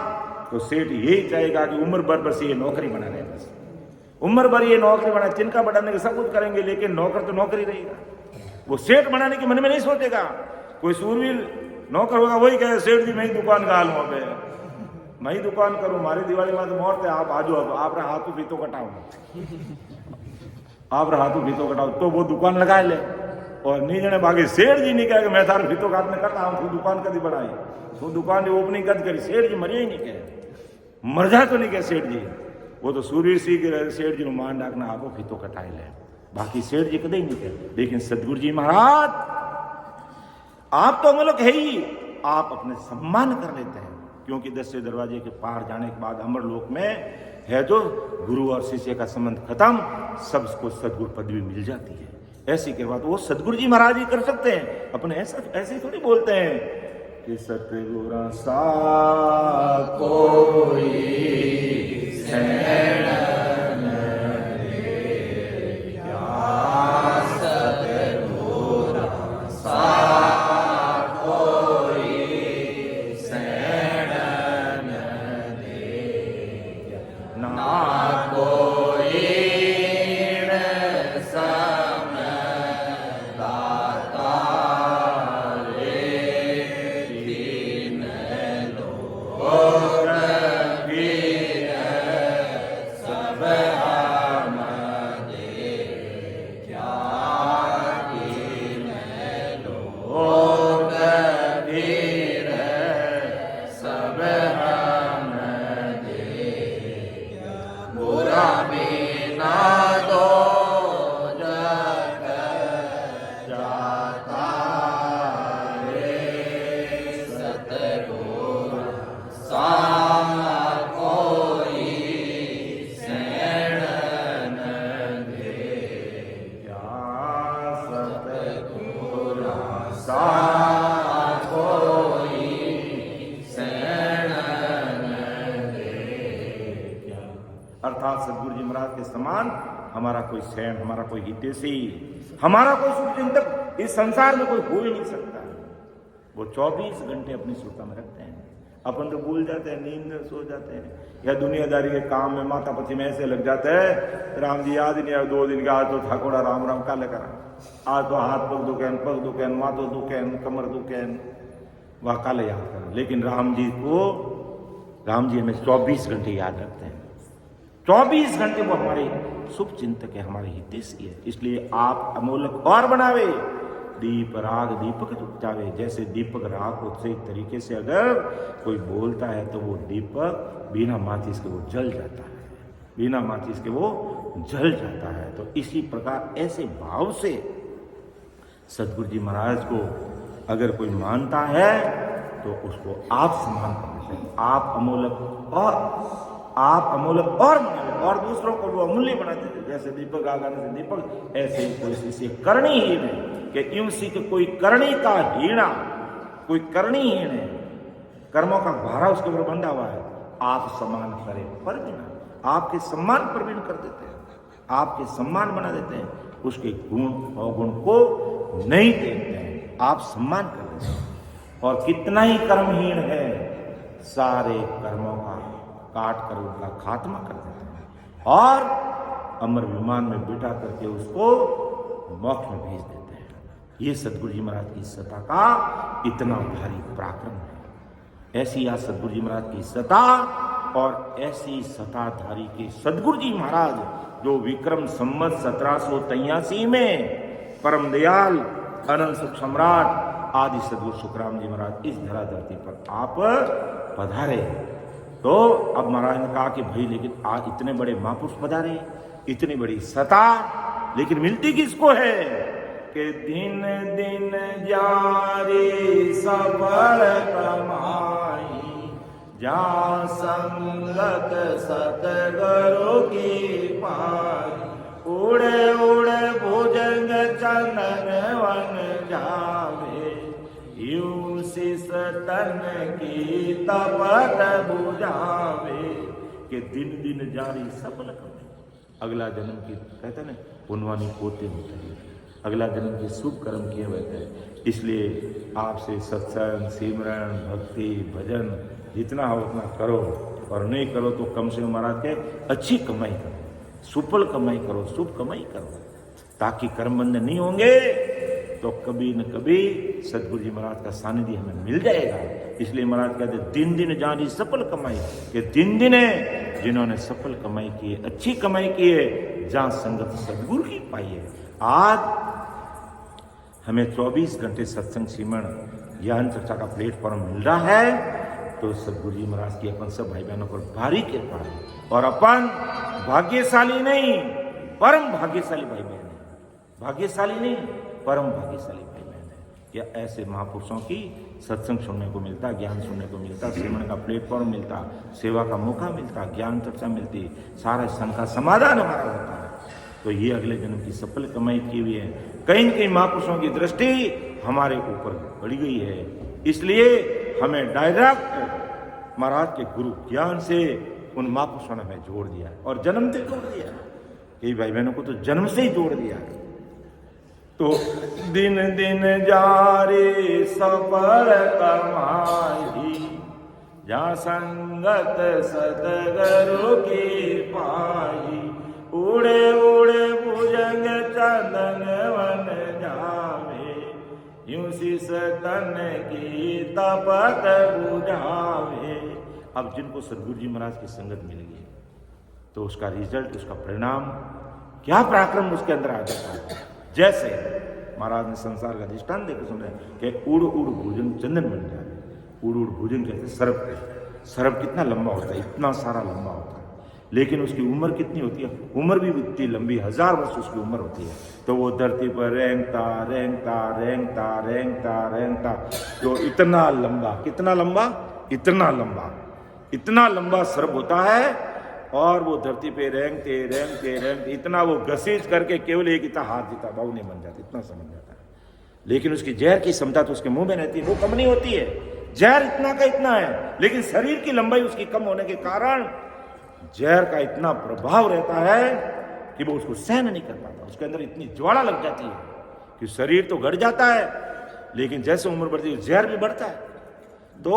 तो सेठ यही चाहेगा कि उम्र भर बस ये नौकरी बना रहे, बस उम्र भर ये नौकरी बना, तिनका बढ़ाने के सब कुछ करेंगे, लेकिन नौकर तो नौकरी रहेगा। वो सेठ बनाने के मन में नहीं सोचेगा। कोई सूरवीर नौकर होगा वही कहे सेठ जी मैं ही दुकान का हाल हो गए, मैं ही दुकान करूं, हमारी दिवाली में तो मौत है, आप आजो, अब आप हाथों भीतों कटाओ, आप हाथों भीतों कटाओ, तो वो दुकान लगा ले। और नहीं जने भागे सेठ जी नहीं कहे मैं थार भीतों हाथ में करता हूं, तू दुकान कदी बढ़ाई, तू दुकान की ओपनिंग कद करी। सेठ जी मरिया ही नहीं कहे, मर जा तो नहीं कहे सेठ जी। वो तो सूरवीर सी के सेठ जी मान डाकना आपो भीतों कटाई ले, बाकी सेठ जी कदे ही नहीं कहे। लेकिन सदगुरु जी महाराज आप तो अमलक है ही, आप अपने सम्मान कर लेते हैं, क्योंकि 10 दरवाजे के पार जाने के बाद अमर लोक में है जो गुरु और शिष्य का संबंध खत्म, सबको सदगुरु पदवी मिल जाती है। ऐसी के बाद वो सदगुरु जी महाराज ही कर सकते हैं, अपने ऐसे थोड़ी बोलते हैं कि सतगुरु सा कोई अर्थात सदगुरु जी महाराज के समान हमारा कोई सैन, हमारा कोई हितैषी, हमारा कोई शुभचिंतक इस संसार में कोई हो ही नहीं सकता। वो 24 घंटे अपनी सुरता में रखते हैं। अपन तो भूल जाते हैं, नींद में सो जाते हैं, या दुनियादारी के काम में माता पति में ऐसे लग जाते हैं, राम जी याद ही नहीं आया 2 दिन का, आज तो ठाकोड़ा राम राम काले करा, आज तो हाथ पग दुखेन माथो दुखेन कमर दुखेन, वह काले याद करा। लेकिन राम जी हमें 24 घंटे याद रखते हैं। 24 घंटे वो हमारे शुभ चिंतक है, हमारे हितैषी है। इसलिए आप अमोलक और बनावे, दीप राग दीपक उपजावे। जैसे दीपक राग को सही तरीके से अगर कोई बोलता है तो वो दीपक बिना माचिस के वो जल जाता है, बिना माचिस के वो जल जाता है। तो इसी प्रकार ऐसे भाव से सदगुरु जी महाराज को अगर कोई मानता है तो उसको आप सम्मान करते हैं। आप अमूलक और बनाए और दूसरों को वो अमूल्य बनाते हैं। जैसे दीपक आगाने से दीपक, ऐसे ही कोई इसे करणीहीन है कि यूं सी के कोई करणी का हीणा, कोई करणीहीन है, कर्मों का भारा उसके ऊपर बंधा हुआ है। आप सम्मान करें पर भी ना, आपके सम्मान पर भी कर देते हैं, आपके सम्मान बना देते हैं, उसके गुण अवगुण को नहीं देखते हैं, आप सम्मान कर देते हैं। और कितना ही कर्महीन है, सारे कर्मों का काट कर उनका खात्मा कर देते हैं और अमर विमान में बिठा करके उसको मोक्ष में भेज देते हैं। ये सदगुरु जी महाराज की सत्ता का इतना भारी पराक्रम है। ऐसी आज सदगुरु जी महाराज की सत्ता और ऐसी सत्ताधारी के सदगुरु जी महाराज जो विक्रम संवत 1783 में परम दयाल अनंत सुख सम्राट आदि सदगुरु सुखराम जी महाराज इस धरा धरती पर आप पधारे। तो अब महाराज ने कहा कि भाई लेकिन आज इतने बड़े महापुरुष पधारे, इतनी बड़ी सत्ता, लेकिन मिलती किसको है कि दिन दिन जारी सफल कमाई, जा संगत सतगुरु की पाई, उड़े उड़े भुजंग चंदन वन जावे, यूं शीस तन की तपत बुझावे, कि दिन दिन जारी सफल कमाई। अगला जन्म की कहते हैं ना पुनवानी पोते होते हैं, अगला जन्म के शुभ कर्म किए हुए थे। इसलिए आपसे सत्संग, सिमरन, भक्ति, भजन जितना हो उतना करो, और नहीं करो तो कम से कम महाराज के अच्छी कमाई करो, सुफल कमाई करो, शुभ कमाई करो, ताकि कर्म बंधन नहीं होंगे तो कभी न कभी सदगुरु जी महाराज का सानिध्य हमें मिल जाएगा। इसलिए महाराज कहते दिन दिन जानी सफल कमाई, कि दिन दिन है जिन्होंने सफल कमाई की है, अच्छी कमाई की है, जहां संगत सदगुरु की पाई है। आज हमें 24 घंटे सत्संग सिमरन ज्ञान चर्चा का प्लेटफॉर्म मिल रहा है, तो सदगुरु जी महाराज की अपन सब भाई बहनों पर भारी कृपा है। और अपन भाग्यशाली नहीं, परम भाग्यशाली भाई बहन है, भाग्यशाली नहीं परम भाग्यशाली भाई बहन है। या ऐसे महापुरुषों की सत्संग सुनने को मिलता, ज्ञान सुनने को मिलता, सिमरन का प्लेटफॉर्म मिलता, सेवा का मौका मिलता, ज्ञान चर्चा मिलती, सारा संघ का समाधान हमारा होता है। तो ये अगले जन्म की सफल कमाई की हुई है। कहीं न कहीं महापुरुषों की दृष्टि हमारे ऊपर पड़ी गई है, इसलिए हमें डायरेक्ट महाराज के गुरु ज्ञान से उन महापुरुषों ने हमें जोड़ दिया, और जन्म से जोड़ दिया, कई भाई बहनों को तो जन्म से ही जोड़ दिया। तो दिन दिन जारी सफल कमाई, जहाँ संगत सतगुरु की पाई, उड़े उड़े भुजंग चंदन वन जावे, यूं शीस तन की तपत बुझावे। अब जिनको सदगुरु जी महाराज की संगत मिल गई तो उसका रिजल्ट, उसका परिणाम, क्या पराक्रम उसके अंदर आ जाता है। जैसे महाराज ने संसार का दृष्टांत देकर सुन रहे कि उड़ उड़ भुजंग चंदन बन जाए। उड़ उड़ भुजंग कहते सर्प है। सर्प कितना लंबा होता है, इतना सारा लंबा होता है, लेकिन उसकी उम्र कितनी होती है, उम्र भी इतनी लंबी, 1000 वर्ष उसकी उम्र होती है। तो वो धरती पर रेंगता रेंगता रेंगता रेंगता रेंगता, तो इतना लंबा, कितना लंबा, इतना लंबा, इतना लंबा सर्प होता है। और वो धरती पे रेंगते रेंगते रेंगते इतना वो घसीट करके केवल एक इतना हाथ देता, बाहु नहीं बन जाता, इतना समझ जाता है। लेकिन उसकी जहर की क्षमता तो उसके मुंह में रहती है, वो कम नहीं होती है। जहर इतना का इतना है, लेकिन शरीर की लंबाई उसकी कम होने के कारण जहर का इतना प्रभाव रहता है कि वो उसको सहन नहीं कर पाता। उसके अंदर इतनी ज्वाला लग जाती है कि शरीर तो घट जाता है, लेकिन जैसे उम्र बढ़ती है जहर भी बढ़ता है, तो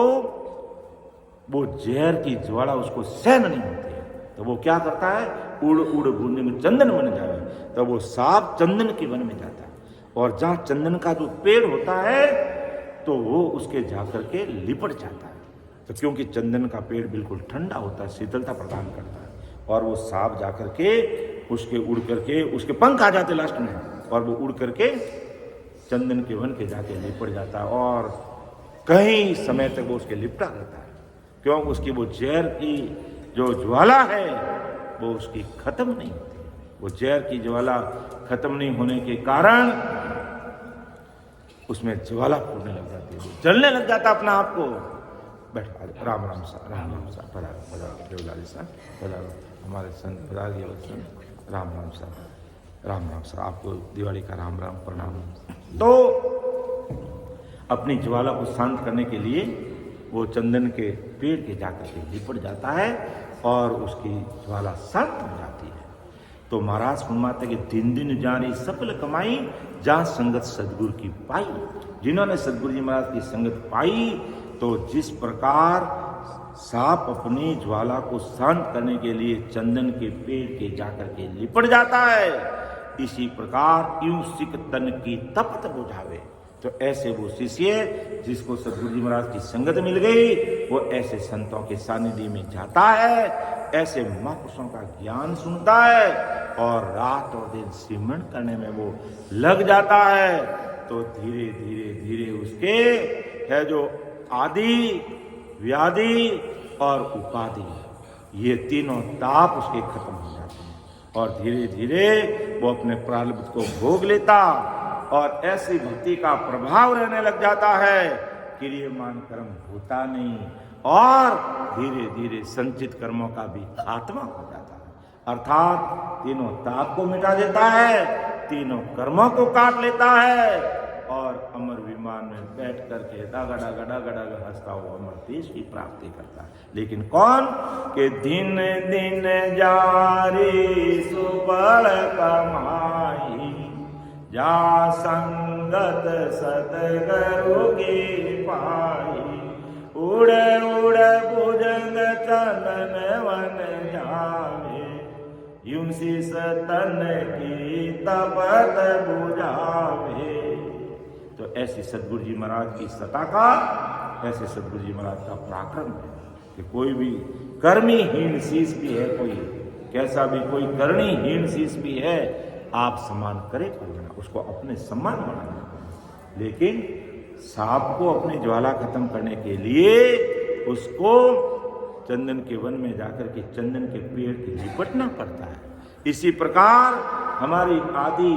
वो जहर की ज्वाला उसको सहन नहीं होती है। तो वो क्या करता है, उड़ उड़ बूंदे में चंदन बन जाए। तो वो सांप चंदन के वन में जाता है, और जहां चंदन का जो पेड़ होता है तो वो उसके जाकर के लिपट जाता है। तो क्योंकि चंदन का पेड़ बिल्कुल ठंडा होता है, शीतलता प्रदान करता है, और वो सांप जाकर के उसके उड़ करके, उसके पंख आ जाते लास्ट में, और वो उड़ करके चंदन के वन के जाके लिपट जाता है, और कई समय तक वो उसके लिपटा रहता है। क्यों, उसकी वो जहर की जो ज्वाला है वो उसकी खत्म नहीं होती। वो जहर की ज्वाला खत्म नहीं होने के कारण उसमें ज्वाला फूटने लग जाती है, जलने लग जाता अपना आप को। बैठ, राम राम सा, राम राम सा, पधारो देवलाली सा, पधारो हमारे संत पधारिए संत, राम राम सा, राम राम सा, आपको दिवाली का राम राम प्रणाम। तो अपनी ज्वाला को शांत करने के लिए वो चंदन के पेड़ के जाकर के लिपट जाता है, और उसकी ज्वाला शांत हो जाती है। तो महाराज फरमाते कि दिन दिन जानी सफल कमाई, जहां संगत सदगुरु की पाई। जिन्होंने सदगुरु जी महाराज की संगत पाई, तो जिस प्रकार सांप अपनी ज्वाला को शांत करने के लिए चंदन के पेड़ के जाकर के लिपट जाता है, इसी प्रकार यूं सिक तन की तपत बुझावे। तो ऐसे वो शिष्य जिसको सदगुरु जी महाराज की संगत मिल गई, वो ऐसे संतों के सानिध्य में जाता है, ऐसे महापुरुषों का ज्ञान सुनता है, और रात और दिन सिमरन करने में वो लग जाता है। तो धीरे धीरे धीरे उसके है जो आदि, व्याधि और उपाधि, ये तीनों ताप उसके खत्म हो जाते हैं, और धीरे धीरे वो अपने प्रारब्ध को भोग लेता, और ऐसी भक्ति का प्रभाव रहने लग जाता है, क्रियमान कर्म होता नहीं, और धीरे धीरे संचित कर्मों का भी खात्मा हो जाता है। अर्थात तीनों ताप को मिटा देता है, तीनों कर्मों को काट लेता है, और अमर विमान में बैठ करके डागा डागा डागा डागा हंसता हुआ अमर देश की प्राप्ति करता है। लेकिन कौन के दिन दिन जारी सुबल कमाई, जा संगत सतगुरु की पाई, उड़ उड़ भुजंग चलन वन जावे, यूं शीस तन की तपत बुझावे। तो ऐसी सदगुरु जी महाराज की सता का, ऐसे सदगुरु जी महाराज का पराक्रम है कि कोई भी कर्मीहीन शीश भी है, कोई कैसा भी कोई कर्णीहीन शीश भी है, आप सम्मान करे करना, उसको अपने सम्मान बनाना। लेकिन सांप को अपनी ज्वाला खत्म करने के लिए उसको चंदन के वन में जाकर के चंदन के पेड़ के लिपटना पड़ता है। इसी प्रकार हमारी आदि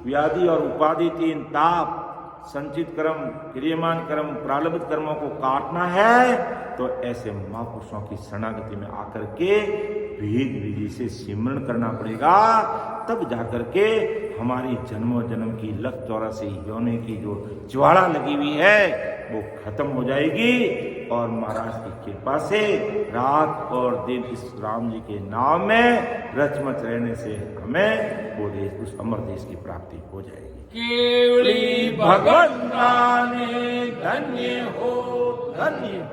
व्याधि और उपाधि तीन ताप, संचित कर्म, क्रियमान कर्म, प्रारब्ध कर्मों को काटना है तो ऐसे महापुरुषों की शरणागति में आकर के भेद विधि से सिमरण करना पड़ेगा। तब जाकर के हमारी जन्मों जन्म की 184 योनि की जो ज्वाला लगी हुई है वो खत्म हो जाएगी और महाराज की कृपा से रात और दिन इस राम जी के नाम में रचमच रहने से हमें वो देश, उस अमर देश की प्राप्ति हो जाएगी। केवली भगवान धन्य हो धन्य।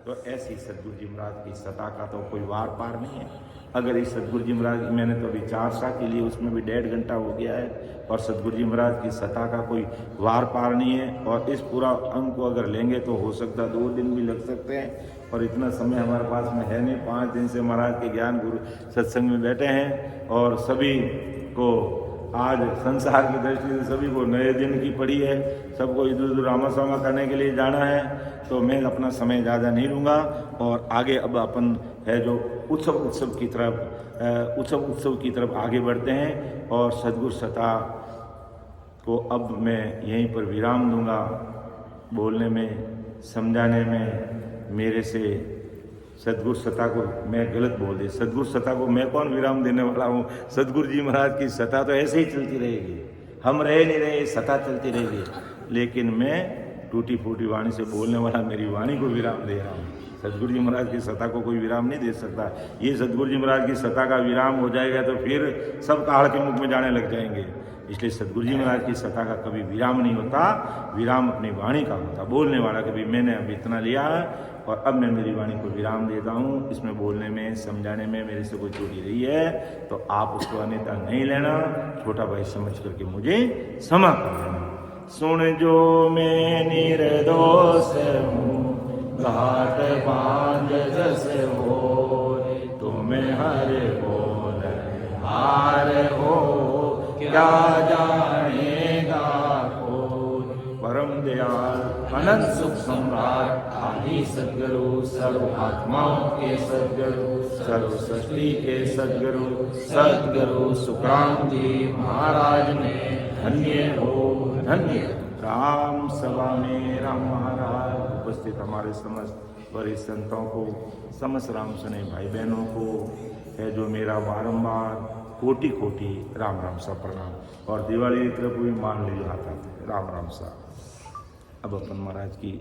तो ऐसी सदगुरु जी महाराज की सता का तो कोई वार पार नहीं है। अगर इस सदगुरु जी महाराज, मैंने तो अभी 4 साल के लिए उसमें भी 1.5 घंटा हो गया है, और सदगुरु जी महाराज की सता का कोई वार पार नहीं है। और इस पूरा अंग को अगर लेंगे तो हो सकता 2 दिन भी लग सकते हैं, और इतना समय हमारे पास में है नहीं। 5 दिन से महाराज के ज्ञान गुरु सत्संग में बैठे हैं और सभी को आज संसार की दृष्टि से सभी को नए दिन की पड़ी है, सबको इधर उधर रामा सामा करने के लिए जाना है। तो मैं अपना समय ज़्यादा नहीं लूँगा और आगे अब अपन है जो उत्सव की तरफ आगे बढ़ते हैं। और सदगुरु सता को अब मैं यहीं पर विराम दूंगा। बोलने में, समझाने में मेरे से सदगुरु सता को मैं गलत बोल दी। सदगुरु सता को मैं कौन विराम देने वाला हूँ। सदगुरु जी महाराज की सता तो ऐसे ही चलती रहेगी, हम रहे नहीं रहे, सता चलती रहेगी। लेकिन मैं टूटी फूटी वाणी से बोलने वाला मेरी वाणी को विराम दे रहा हूँ। सदगुरु जी महाराज की सता को कोई विराम नहीं दे सकता। ये सदगुरु जी महाराज की सता का विराम हो जाएगा तो फिर सब काढ़ के मुख में जाने लग जाएंगे। इसलिए सदगुरु जी महाराज की सता का कभी विराम नहीं होता, विराम अपनी वाणी का होता। बोलने वाला कभी मैंने अब इतना लिया है और अब मैं मेरी वाणी को विराम देता हूँ। इसमें बोलने में, समझाने में मेरे से कोई त्रुटि रही है तो आप उसको अन्यथा नहीं लेना, छोटा भाई समझ करके मुझे क्षमा कर देना। सुन जो मैं निर्दोष हूँ, घाट बांध जस हो, तुम्हें हर बोल हार हो, क्या जानेगा कोई। परम दयाल अनंत सुख सम्राट आदि सद्गुरु, सर्व आत्माओं के सद्गुरु, सर्व सृष्टि के सद्गुरु, सद्गुरु सुखराम जी महाराज ने धन्य हो धन्य। राम सभा में राम महाराज उपस्थित हमारे समस्त वरिष्ठ संतों को, समस्त राम सने भाई बहनों को है जो मेरा बारंबार कोटि कोटि राम राम सा प्रणाम। और दिवाली की तरफ भी मान लीजिए आता राम राम सा। अब अपन महाराज की